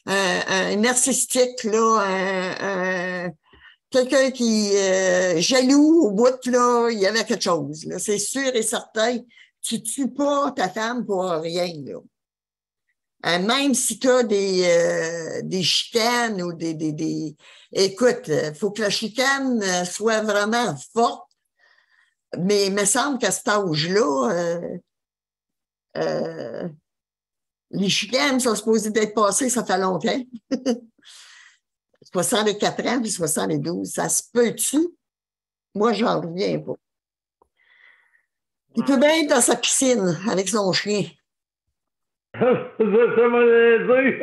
un narcissique, là, quelqu'un qui jaloux au bout, là, il y avait quelque chose. Là. C'est sûr et certain. Tu ne tues pas ta femme pour rien. Là. Même si tu as des chicanes ou Écoute, il faut que la chicane soit vraiment forte. Mais il me semble qu'à cet âge-là, les chicanes sont supposées d'être passées, ça fait longtemps. 64 ans puis 72, ça se peut-tu? Moi, j'en reviens pas. Il peut bien être dans sa piscine avec son chien. ça m'a dit.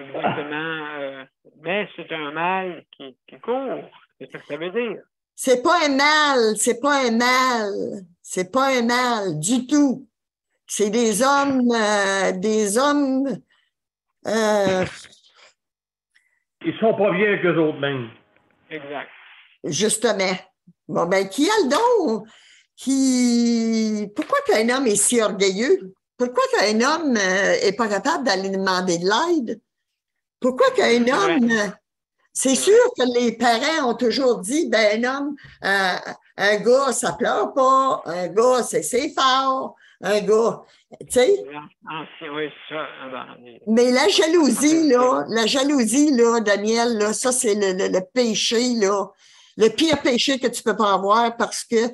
Exactement. Mais c'est un mal qui court. C'est ça que ça veut dire. C'est pas un mal, c'est pas un mal. C'est pas un mal du tout. C'est des hommes, Ils sont pas bien qu'eux autres mêmes. Exact. Justement. Bon, ben, qui a le don? Pourquoi qu'un homme est si orgueilleux? Pourquoi qu'un homme n'est pas capable d'aller demander de l'aide? Pourquoi qu'un homme... c'est sûr que les parents ont toujours dit, ben un homme, un gars, ça pleure pas, un gars, c'est fort, un gars, tu sais. Oui, ça. Mais la jalousie, là, Daniel, là, ça, c'est le péché, là. Le pire péché que tu peux pas avoir parce que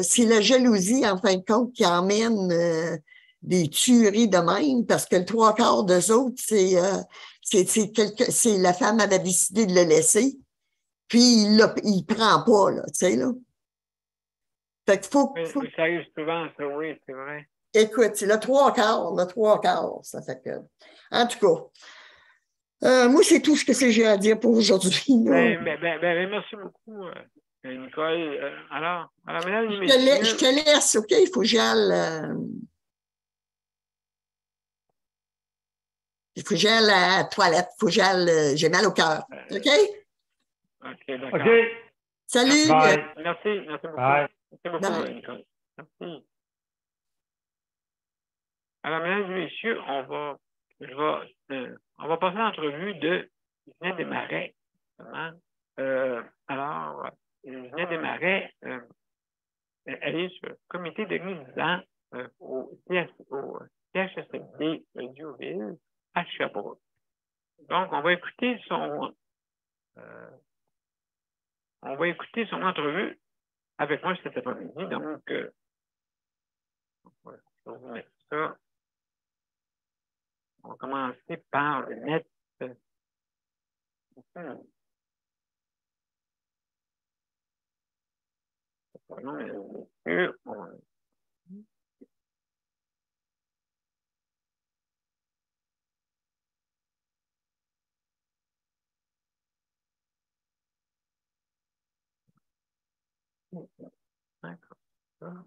c'est la jalousie, en fin de compte, qui emmène des tueries de même, parce que le trois quarts d'eux autres, c'est la femme avait décidé de le laisser, puis il prend pas, là, tu sais, là. Fait qu'il faut... Mais ça arrive souvent, ça, oui, c'est vrai. Écoute, c'est le trois quarts, ça fait que... En tout cas, moi, c'est tout ce que j'ai à dire pour aujourd'hui. Merci beaucoup, Nicole. Alors, mesdames et Je messieurs... te laisse, OK? Il faut que j'aille... il faut que j'aille à la toilette. Il faut que j'aille... j'ai mal au cœur. OK? OK, d'accord. OK. Salut! Bye. Merci beaucoup. Bye. Merci beaucoup, Bye. Nicole. Merci. Alors, mesdames et messieurs, on va passer l'entrevue de Ginette Desmarais. Alors, Ginette Desmarais, elle est sur le comité de résidents au CHSLD Diouville à Sherbrooke. Donc, on va écouter son entrevue avec moi cet après-midi. Donc, je vais vous mettre ça. On va commencer par le mettre. D'accord.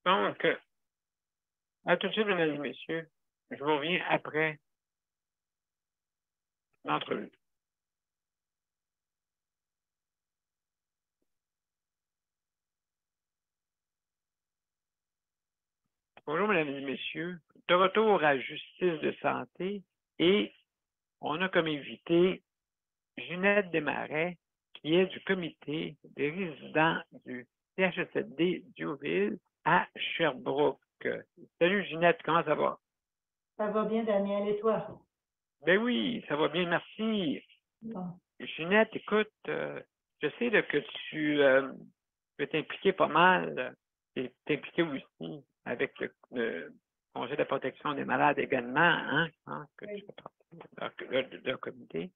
Donc, à tout de suite, mesdames et messieurs. Je vous reviens après l'entrevue. Bonjour, mesdames et messieurs. De retour à Justice de santé et on a comme invité Ginette Desmarais, qui est du comité des résidents du CHSLD Diouville à Sherbrooke. Salut Ginette, comment ça va? Ça va bien, Daniel, et toi? Ben oui, ça va bien, merci. Bon. Ginette, écoute, je sais là, que tu peux t'impliquer pas mal, et t'impliquer aussi avec le congé de protection des malades également, hein, que tu fais partie de leur comité.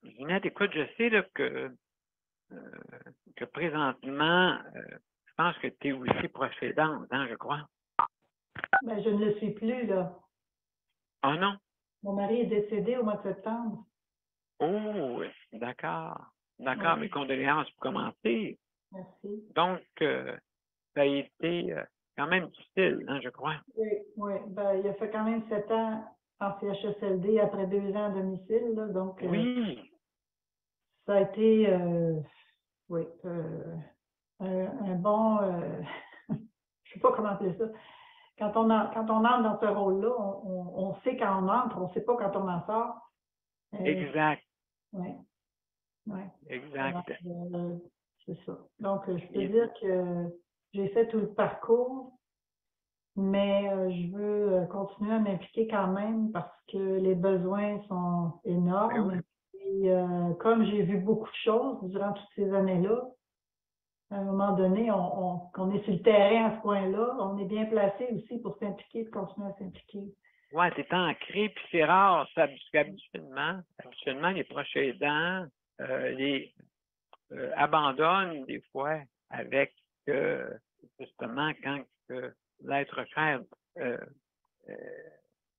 Ginette, écoute, je sais là, que présentement, je pense que tu es aussi proche aidante, hein, je crois. Ben, je ne le suis plus, là. Ah non? Mon mari est décédé au mois de septembre. Oh, d'accord. D'accord, Oui. mes condoléances pour commencer. Merci. Donc, ça a été quand même difficile, hein, je crois. Oui. Ben, il a fait quand même 7 ans en CHSLD après 2 ans à domicile, là, donc Oui. ça a été un bon je sais pas comment appeler ça. Quand on entre dans ce rôle-là, on sait quand on entre, on ne sait pas quand on en sort. Exact. Oui. Exact. Alors, c'est ça. Donc, je peux dire que j'ai fait tout le parcours, mais je veux continuer à m'impliquer quand même parce que les besoins sont énormes. Ben oui. Et comme j'ai vu beaucoup de choses durant toutes ces années-là, à un moment donné, on est sur le terrain à ce point-là, on est bien placé aussi pour s'impliquer, pour continuer à s'impliquer. Ouais, c'est ancré, puis c'est rare, ça, parce qu'habituellement, les proches aidants abandonnent des fois avec justement quand l'être cher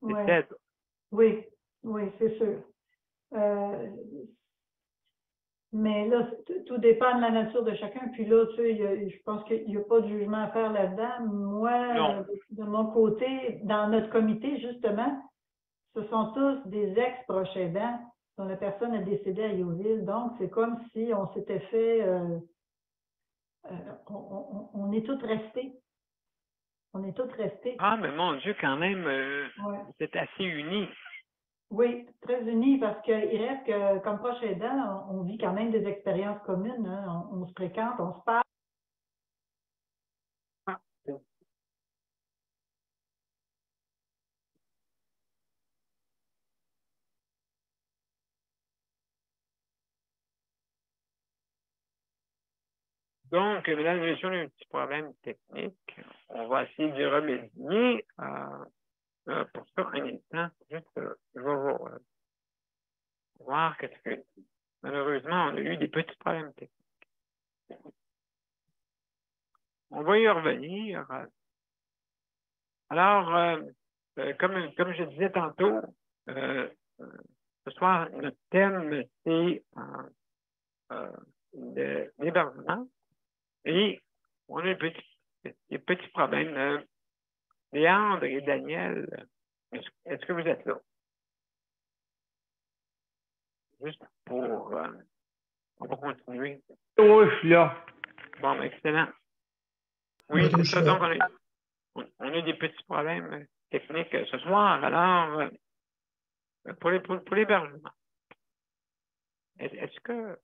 décède. Oui, c'est sûr. Mais là, tout dépend de la nature de chacun. Puis là, tu sais, je pense qu'il n'y a pas de jugement à faire là-dedans. Moi, de mon côté, dans notre comité, justement, ce sont tous des ex-proches aidants dont la personne est décédée à Youville. Donc, c'est comme si on s'était fait... on est tous restés. On est tous restés. Ah, mais mon Dieu, quand même, c'est assez uni. Oui, très unis parce qu'il reste que, comme proche aidant, on vit quand même des expériences communes. Hein. On se fréquente, on se parle. Donc, mesdames et messieurs, on a un petit problème technique. On va essayer d'y remédier. Pour ça, un instant, juste, je vais voir qu'est-ce que... Malheureusement, on a eu des petits problèmes techniques. On va y revenir. Alors, comme je disais tantôt, ce soir, notre thème, c'est l'hébergement. Et on a des petits problèmes. Léandre et Daniel, est-ce que vous êtes là? Juste pour... on va continuer. Oui, je suis là. Bon, excellent. Oui, c'est ça. Donc, on a des petits problèmes techniques ce soir. Alors, pour l'hébergement, est-ce que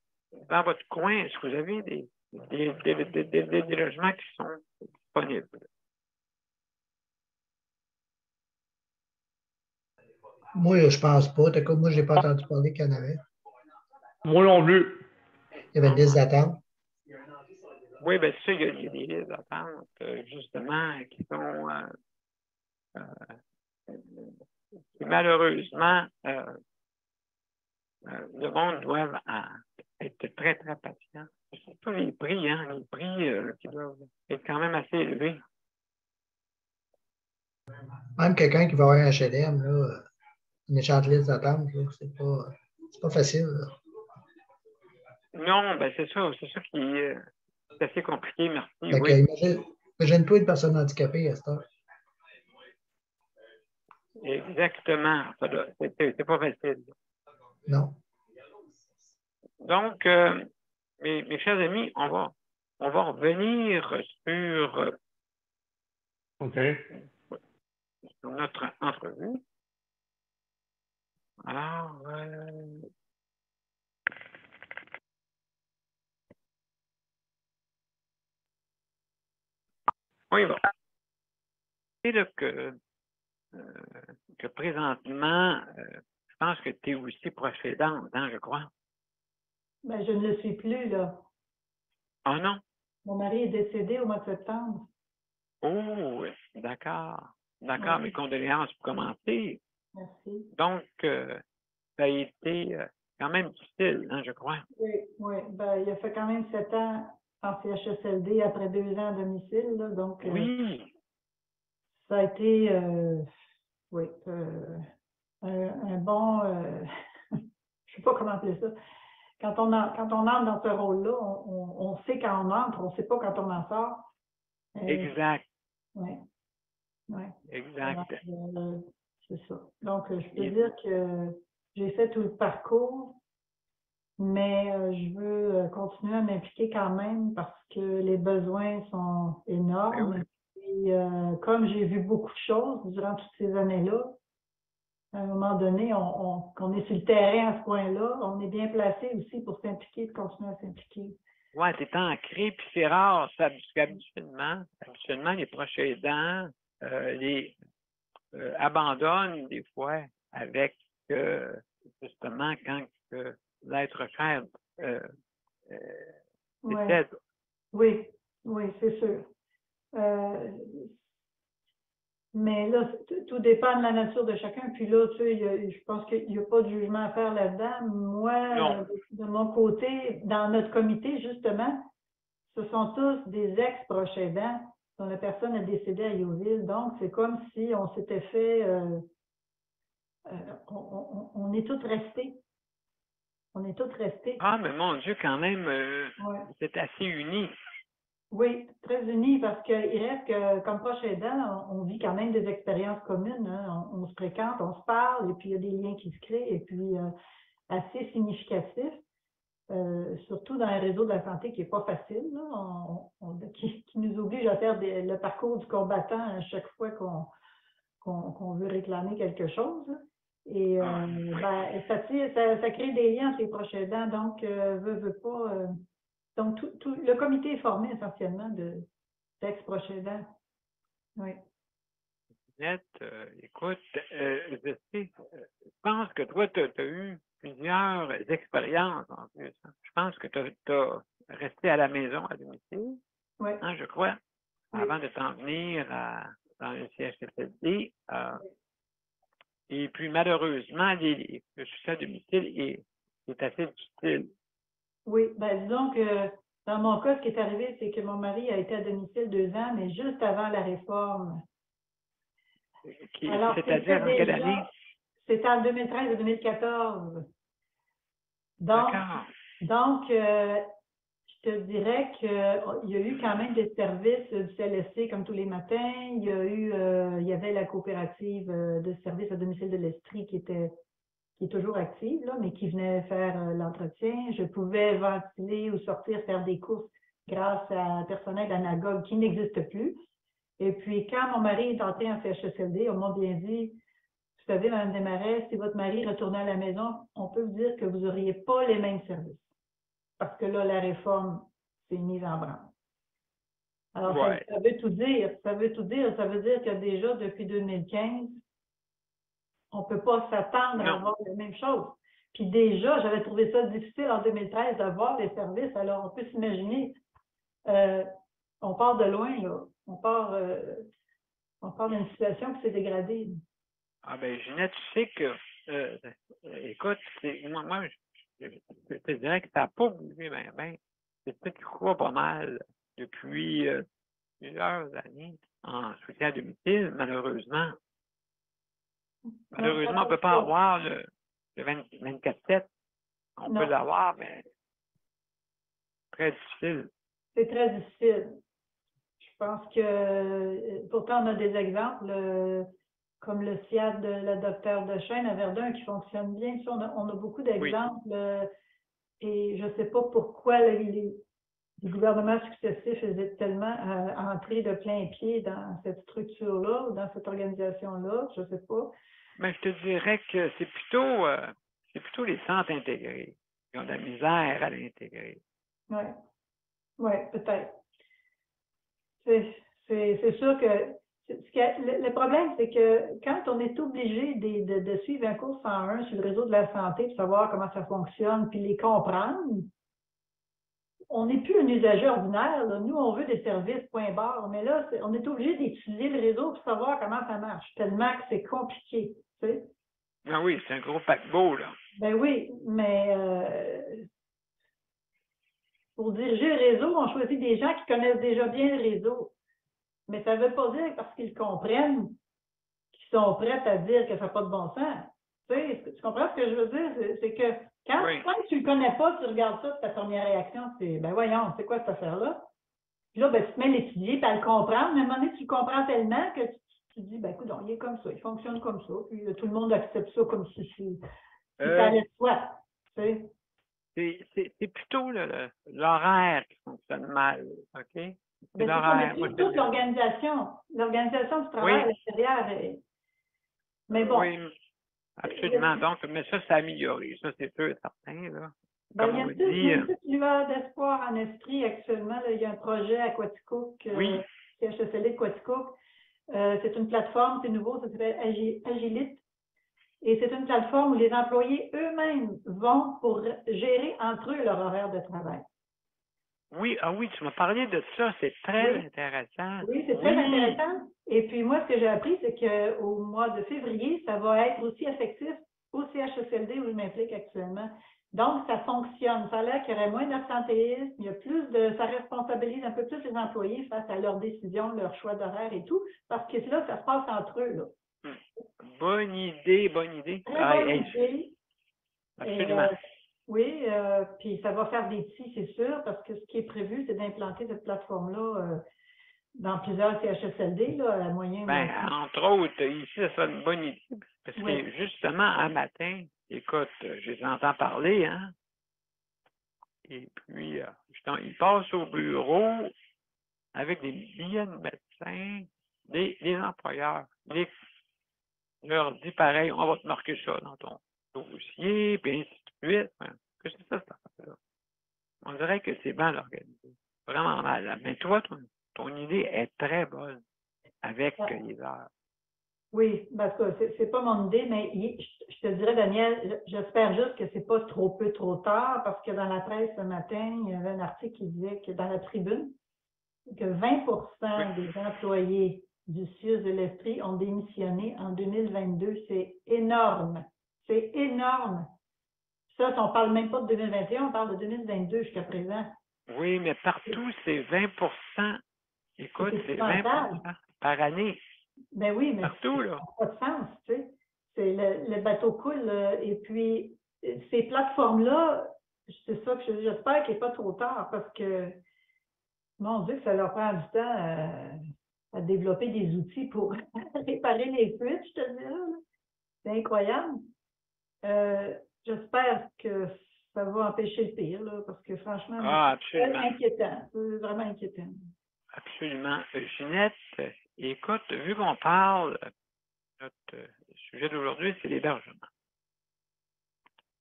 dans votre coin, est-ce que vous avez des logements qui sont disponibles? Moi, je pense pas. Moi, je n'ai pas entendu parler qu'il y en avait. Moi non plus. Il y avait une liste d'attente. Oui, bien sûr, il y a des listes d'attente, justement, qui sont qui, malheureusement, le monde doit être très, très patient. C'est pas les prix, hein, les prix qui doivent être quand même assez élevés. Même quelqu'un qui va avoir un HLM, là, une méchante liste d'attente, c'est pas facile. Là. Non, ben c'est ça qui est assez compliqué, merci. Fait oui. Imagine-toi une personne handicapée à cette heure. Exactement. C'est pas facile. Non. Donc, mes chers amis, on va revenir sur notre entrevue. Alors, oui, bon. C'est là que présentement, je pense que tu es aussi proche aidante, hein, je crois. Ben, je ne le suis plus, là. Ah non? Mon mari est décédé au mois de septembre. Oh, d'accord. D'accord, Oui. mes condoléances pour commencer. Merci. Donc, ça a été quand même difficile, hein, je crois. Oui. Ben, il a fait quand même 7 ans en CHSLD après 2 ans à domicile, là, donc Oui. ça a été un bon je ne sais pas comment appeler ça. Quand on entre dans ce rôle-là, on sait quand on entre, on ne sait pas quand on en sort. Exact. Oui. Exact. C'est ça. Donc, je peux dire que j'ai fait tout le parcours, mais je veux continuer à m'impliquer quand même parce que les besoins sont énormes. Et comme j'ai vu beaucoup de choses durant toutes ces années-là, à un moment donné, on est sur le terrain à ce point-là, on est bien placé aussi pour s'impliquer, de continuer à s'impliquer. Oui, c'est ancré, puis c'est rare. Habituellement, les proches aidants abandonnent des fois avec justement quand l'être cher décède. Oui, c'est sûr. Mais là, tout dépend de la nature de chacun. Puis là, tu sais, je pense qu'il n'y a pas de jugement à faire là-dedans. Moi, de mon côté, dans notre comité, justement, ce sont tous des ex-proches aidants dont la personne est décédée à Youville. Donc, c'est comme si on s'était fait... on est tous restés. On est tous restés. Ah, mais mon Dieu, quand même, Ouais. c'est assez uni. Oui, très unis parce qu'il reste que, comme proche aidant, on vit quand même des expériences communes. Hein. On se fréquente, on se parle, et puis il y a des liens qui se créent, et puis assez significatifs, surtout dans un réseau de la santé qui n'est pas facile, là, qui nous oblige à faire le parcours du combattant à chaque fois qu'on veut réclamer quelque chose. Et ça crée des liens entre les proches aidants, donc veut pas. Donc, le comité est formé essentiellement d'ex-proches aidants. Oui. Net, écoute, je sais, je pense que toi, tu as eu plusieurs expériences en plus. Hein. Je pense que tu as resté à la maison à domicile, Oui. hein, je crois, Oui. avant de t'en venir dans le CHSLD. Et puis, malheureusement, le succès à domicile est assez difficile. Oui, ben disons que dans mon cas, ce qui est arrivé, c'est que mon mari a été à domicile 2 ans, mais juste avant la réforme. Alors, c'est-à-dire en quelle année? C'était en 2013 et 2014. Donc, je te dirais qu'il y a eu quand même des services du CLSC comme tous les matins. Il y avait la coopérative de services à domicile de l'Estrie qui est toujours active, là, mais qui venait faire l'entretien. Je pouvais ventiler ou sortir faire des courses grâce à un personnel anagogue qui n'existe plus. Et puis, quand mon mari est entré en CHSLD, on m'a bien dit, vous savez, Mme Desmarais, si votre mari retournait à la maison, on peut vous dire que vous n'auriez pas les mêmes services. Parce que là, la réforme s'est mise en branle. Alors, ouais. ça veut tout dire. Ça veut dire que déjà, depuis 2015, on ne peut pas s'attendre à avoir les mêmes choses. Puis déjà, j'avais trouvé ça difficile en 2013 d'avoir les services. Alors, on peut s'imaginer, on part de loin, là. On part d'une situation qui s'est dégradée. Ah ben, Ginette, tu sais que, écoute, moi je te dirais que ça n'a pas bougé ben. C'est ça qui croit pas mal depuis plusieurs années en soutien à domicile, malheureusement. Malheureusement, on ne peut pas avoir le 24/7. On peut l'avoir, mais très difficile. C'est très difficile. Je pense que, pourtant, on a des exemples, comme le SIAD de la docteure Dechaine à Verdun qui fonctionne bien. On a beaucoup d'exemples. Oui. Et je ne sais pas pourquoi les gouvernements successifs étaient tellement entrés de plein pied dans cette structure-là ou dans cette organisation-là. Je ne sais pas. Mais je te dirais que c'est plutôt les centres intégrés qui ont de la misère à l'intégrer. Oui. Oui, peut-être. C'est sûr que le problème, c'est que quand on est obligé de suivre un cours 101 sur le réseau de la santé, de savoir comment ça fonctionne, puis les comprendre, on n'est plus un usager ordinaire. Là. Nous, on veut des services, point barre. Mais là, on est obligé d'étudier le réseau pour savoir comment ça marche, tellement que c'est compliqué. Tu sais? Ah oui, c'est un gros paquebot, là. Ben oui, mais pour diriger le réseau, on choisit des gens qui connaissent déjà bien le réseau. Mais ça ne veut pas dire parce qu'ils comprennent qu'ils sont prêts à dire que ça n'a pas de bon sens. Tu comprends ce que je veux dire? C'est que quand tu ne le connais pas, tu regardes ça, ta première réaction, c'est ben voyons, c'est quoi cette affaire-là? Puis là, ben, tu te mets à l'étudier, puis à le comprendre, mais à un moment donné, tu le comprends tellement que tu te dis, ben écoute, il est comme ça, il fonctionne comme ça, puis tout le monde accepte ça comme si ça allait de soi. C'est plutôt l'horaire qui fonctionne mal, OK? C'est toute l'organisation. L'organisation du travail à l'extérieur. Mais bon. Oui, absolument. Donc, mais ça s'est amélioré. Ça, c'est sûr et certain. Là. Ben, il y a une petite lueur d'espoir en Estrie actuellement. Là, il y a un projet à Quaticook, CHSLD de Quaticook. C'est une plateforme, c'est nouveau, ça s'appelle Agilite. Et c'est une plateforme où les employés eux-mêmes vont pour gérer entre eux leur horaire de travail. Oui, tu m'as parlé de ça, c'est très intéressant. Oui, c'est très intéressant. Et puis moi, ce que j'ai appris, c'est qu'au mois de février, ça va être aussi effectif au CHSLD où je m'implique actuellement. Donc, ça fonctionne. Ça a l'air qu'il y aurait moins d'absentéisme, ça responsabilise un peu plus les employés face à leurs décisions, leurs choix d'horaire et tout, parce que là, ça se passe entre eux, là. Bonne idée. Très bonne idée. Absolument. Oui, puis ça va faire des petits, c'est sûr, parce que ce qui est prévu, c'est d'implanter cette plateforme-là dans plusieurs CHSLD, là, à moyen. Entre autres, ici, ça serait une bonne idée. Parce Oui. que justement, un matin, écoute, je les entends parler, hein. Et puis, justement, ils passent au bureau avec des milliers de médecins, des employeurs. Je leur dis pareil, on va te marquer ça dans ton dossier, puis ainsi de suite. Que c'est ça, cette affaire-là? On dirait que c'est bien organisé. Vraiment mal. Mais toi, ton idée est très bonne avec les heures. Oui, parce que c'est pas mon idée, mais je te dirais, Daniel, j'espère juste que c'est pas trop peu, trop tard, parce que dans la presse ce matin, il y avait un article qui disait que dans la tribune, que 20% des employés du CIUS de l'Estrie ont démissionné en 2022. C'est énorme. C'est énorme. Ça, on ne parle même pas de 2021, on parle de 2022 jusqu'à présent. Oui, mais partout, c'est 20%. Écoute, c'est 20% par année. Ben oui, mais partout, là. Ça n'a pas de sens, tu sais. C'est le bateau coule, et puis ces plateformes-là, c'est ça que j'espère qu'il n'est pas trop tard, parce que mon Dieu, que ça leur prend du temps à développer des outils pour réparer les fuites, je te dirais. C'est incroyable. J'espère que ça va empêcher le pire, là, parce que franchement, c'est inquiétant. C'est vraiment inquiétant. Absolument. Ginette, écoute, vu qu'on parle, notre sujet d'aujourd'hui, c'est l'hébergement.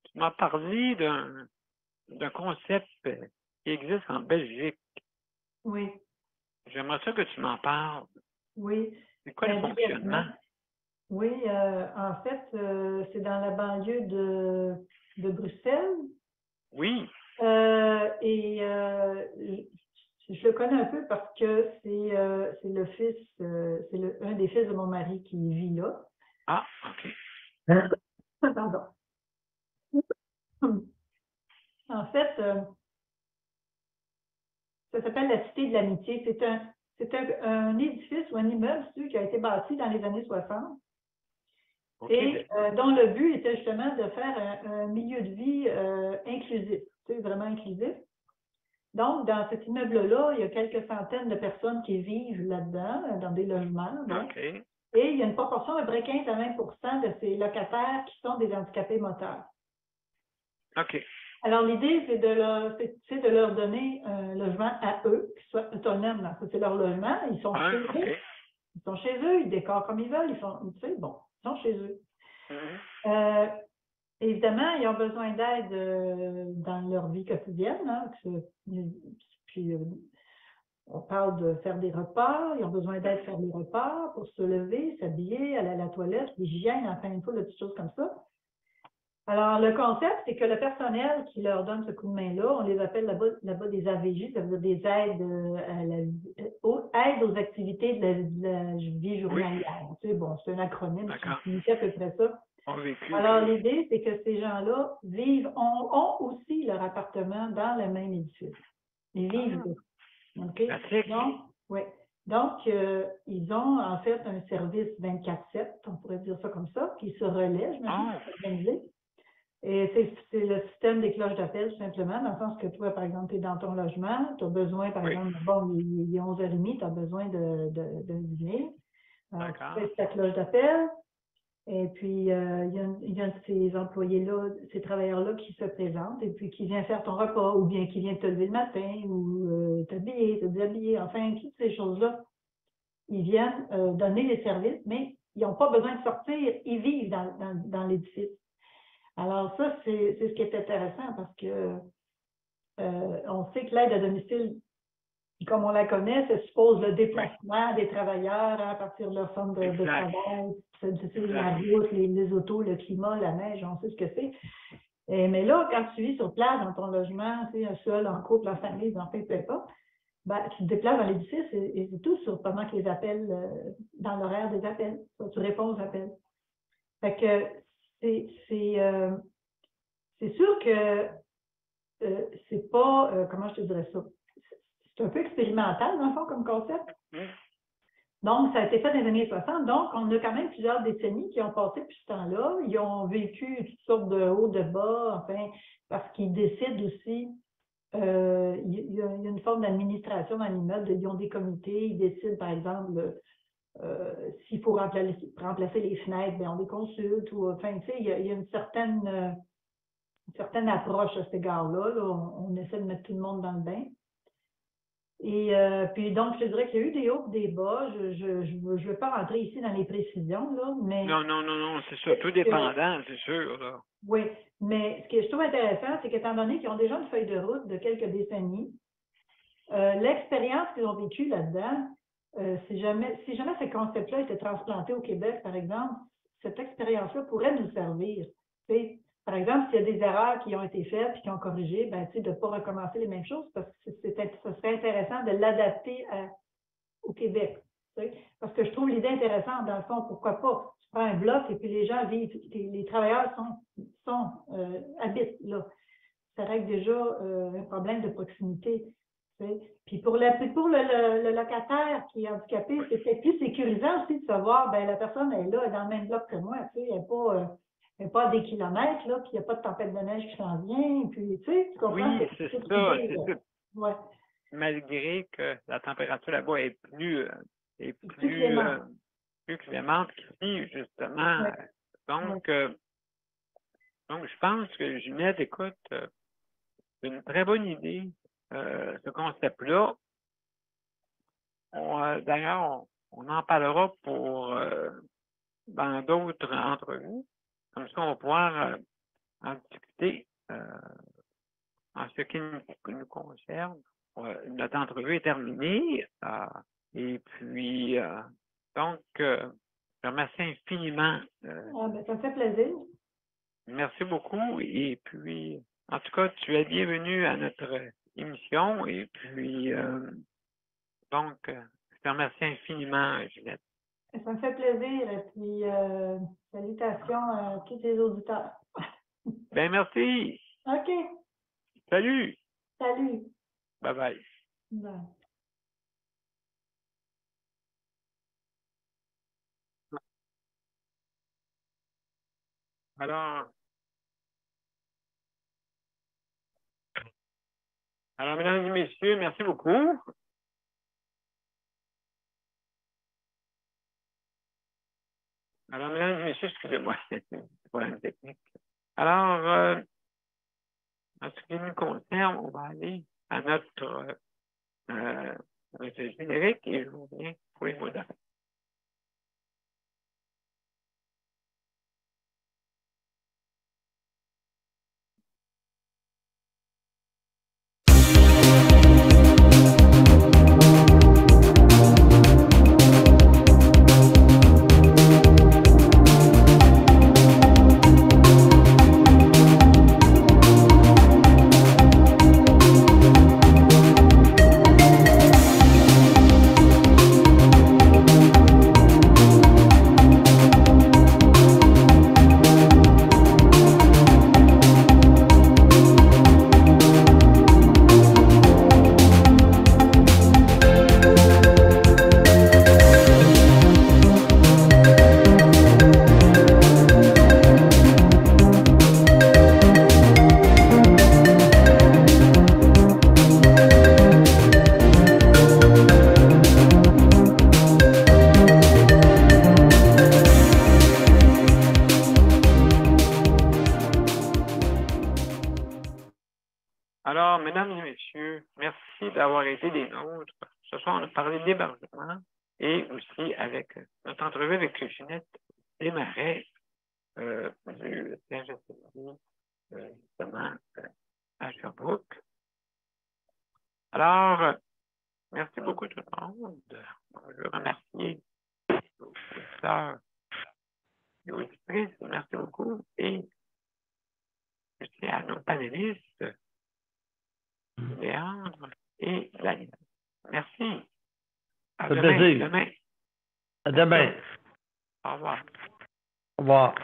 Tu m'as parlé d'un concept qui existe en Belgique. Oui. J'aimerais ça que tu m'en parles. Oui. C'est quoi le fonctionnement? Oui, en fait, c'est dans la banlieue de Bruxelles. Oui. Et je le connais un peu parce que c'est le fils, c'est un des fils de mon mari qui vit là. Ah, OK. Pardon. En fait, ça s'appelle la Cité de l'Amitié. C'est un édifice ou un immeuble qui a été bâti dans les années 60. Okay. Et dont le but était justement de faire un milieu de vie inclusif, vraiment inclusif. Donc, dans cet immeuble-là, il y a quelques centaines de personnes qui vivent là-dedans, dans des logements. Bon. Okay. Et il y a une proportion à peu près 15 à 20% de ces locataires qui sont des handicapés moteurs. OK. Alors, l'idée, c'est de leur donner un logement à eux, qui soit autonome. Ça, c'est leur logement. Ils sont chez eux. Ils sont chez eux, ils décorent comme ils veulent. Ils sont chez eux. Mm-hmm. Évidemment, ils ont besoin d'aide dans leur vie quotidienne. Hein, puis, on parle de faire des repas. Ils ont besoin d'aide à faire des repas pour se lever, s'habiller, aller à la toilette, l'hygiène, enfin, une foule de petites choses comme ça. Alors, le concept, c'est que le personnel qui leur donne ce coup de main-là, on les appelle là-bas des AVJ, ça veut dire des aides aux activités de la vie journalière. Oui. Tu sais, bon, c'est un acronyme qui signifie à peu près ça. Alors, l'idée, c'est que ces gens-là ont aussi leur appartement dans le même édifice. Ils vivent là. OK? Donc, ils ont en fait un service 24/7, on pourrait dire ça comme ça, qui se relaie, je m'imagine, et c'est le système des cloches d'appel, tout simplement, dans le sens que toi, par exemple, tu es dans ton logement, tu as besoin, par exemple, bon, il est 11h30, tu as besoin d'un dîner. Alors, tu fais ta cloche d'appel, et puis il y a un de ces employés-là, ces travailleurs-là qui se présentent, et puis qui vient faire ton repas, ou bien qui vient te lever le matin, ou t'habiller, te déshabiller, enfin, toutes ces choses-là. Ils viennent donner les services, mais ils n'ont pas besoin de sortir, ils vivent dans l'édifice. Alors ça, c'est ce qui est intéressant parce que on sait que l'aide à domicile, comme on la connaît, ça suppose le déplacement des travailleurs à partir de leur centre de travail, la route, les autos, le climat, la neige, on sait ce que c'est. Mais là, quand tu vis sur place dans ton logement, tu sais, seul, en couple, en famille, en fait, peu importe, ben, tu te déplaces dans l'édifice et c'est tout pendant que les appels, dans l'horaire des appels, tu réponds aux appels. Fait que c'est sûr que c'est pas, comment je te dirais ça, c'est un peu expérimental dans le fond comme concept. Donc, ça a été fait dans les années 60. Donc, on a quand même plusieurs décennies qui ont passé depuis ce temps-là. Ils ont vécu toutes sortes de hauts, de bas, enfin, parce qu'ils décident aussi. Il y a une forme d'administration dans l'immeuble. Ils ont des comités. Ils décident, par exemple, s'il faut remplacer les fenêtres, bien, on les consulte. Ou, enfin, tu sais, il y a une certaine approche à cet égard-là. Là. On essaie de mettre tout le monde dans le bain. Et puis donc, je dirais qu'il y a eu des hauts et des bas. Je ne veux pas rentrer ici dans les précisions, là, mais... Non, c'est ça. Tout dépendant, c'est sûr. Là. Oui, mais ce que je trouve intéressant, c'est qu'étant donné qu'ils ont déjà une feuille de route de quelques décennies, l'expérience qu'ils ont vécue là-dedans, si jamais ce concept-là était transplanté au Québec, par exemple, cette expérience-là pourrait nous servir. T'sais, par exemple, s'il y a des erreurs qui ont été faites et qui ont corrigé, ben, de ne pas recommencer les mêmes choses parce que ce serait intéressant de l'adapter au Québec. T'sais. Parce que je trouve l'idée intéressante, dans le fond, pourquoi pas? Tu prends un bloc et puis les gens vivent, les travailleurs habitent là. Ça règle déjà un problème de proximité. Puis pour le locataire qui est handicapé, c'est peut-être plus sécurisant aussi de savoir, ben la personne est là, elle est dans le même bloc que moi, tu sais, elle n'est pas à des kilomètres, là, puis il n'y a pas de tempête de neige qui s'en vient, puis tu sais, tu comprends? Oui, c'est ça. Ouais. Malgré que la température là-bas est plus clémente qu'ici, justement. Ouais. Donc, je pense que Ginette, écoute, c'est une très bonne idée. Ce concept-là. D'ailleurs, on en parlera dans d'autres entrevues. Comme ça, on va pouvoir en discuter en ce qui nous concerne. Notre entrevue est terminée. Et puis, donc, je remercie infiniment. Ben, ça me fait plaisir. Merci beaucoup. Et puis, en tout cas, tu es bienvenue à notre émission. Et puis, donc, je te remercie infiniment, Ginette. Ça me fait plaisir. Et puis, salutations à tous les auditeurs. Ben, merci. OK. Salut. Salut. Bye-bye. Bye. Alors, mesdames et messieurs, merci beaucoup. Alors, mesdames et messieurs, excusez-moi, c'est un problème technique. Alors, en ce qui nous concerne, on va aller à notre générique et je vous reviens pour les mots d'arrêt. Alors, mesdames et messieurs, merci d'avoir été des nôtres. Ce soir, on a parlé d'hébergement et aussi avec notre entrevue avec Ginette Desmarais du CHSLD, justement, à Sherbrooke. Alors, merci beaucoup tout le monde. Je veux remercier les auditeurs et auditrices. Merci beaucoup. Et aussi à nos panélistes, Léandre et Daniel. Merci. À demain. À demain. Au revoir. Au revoir.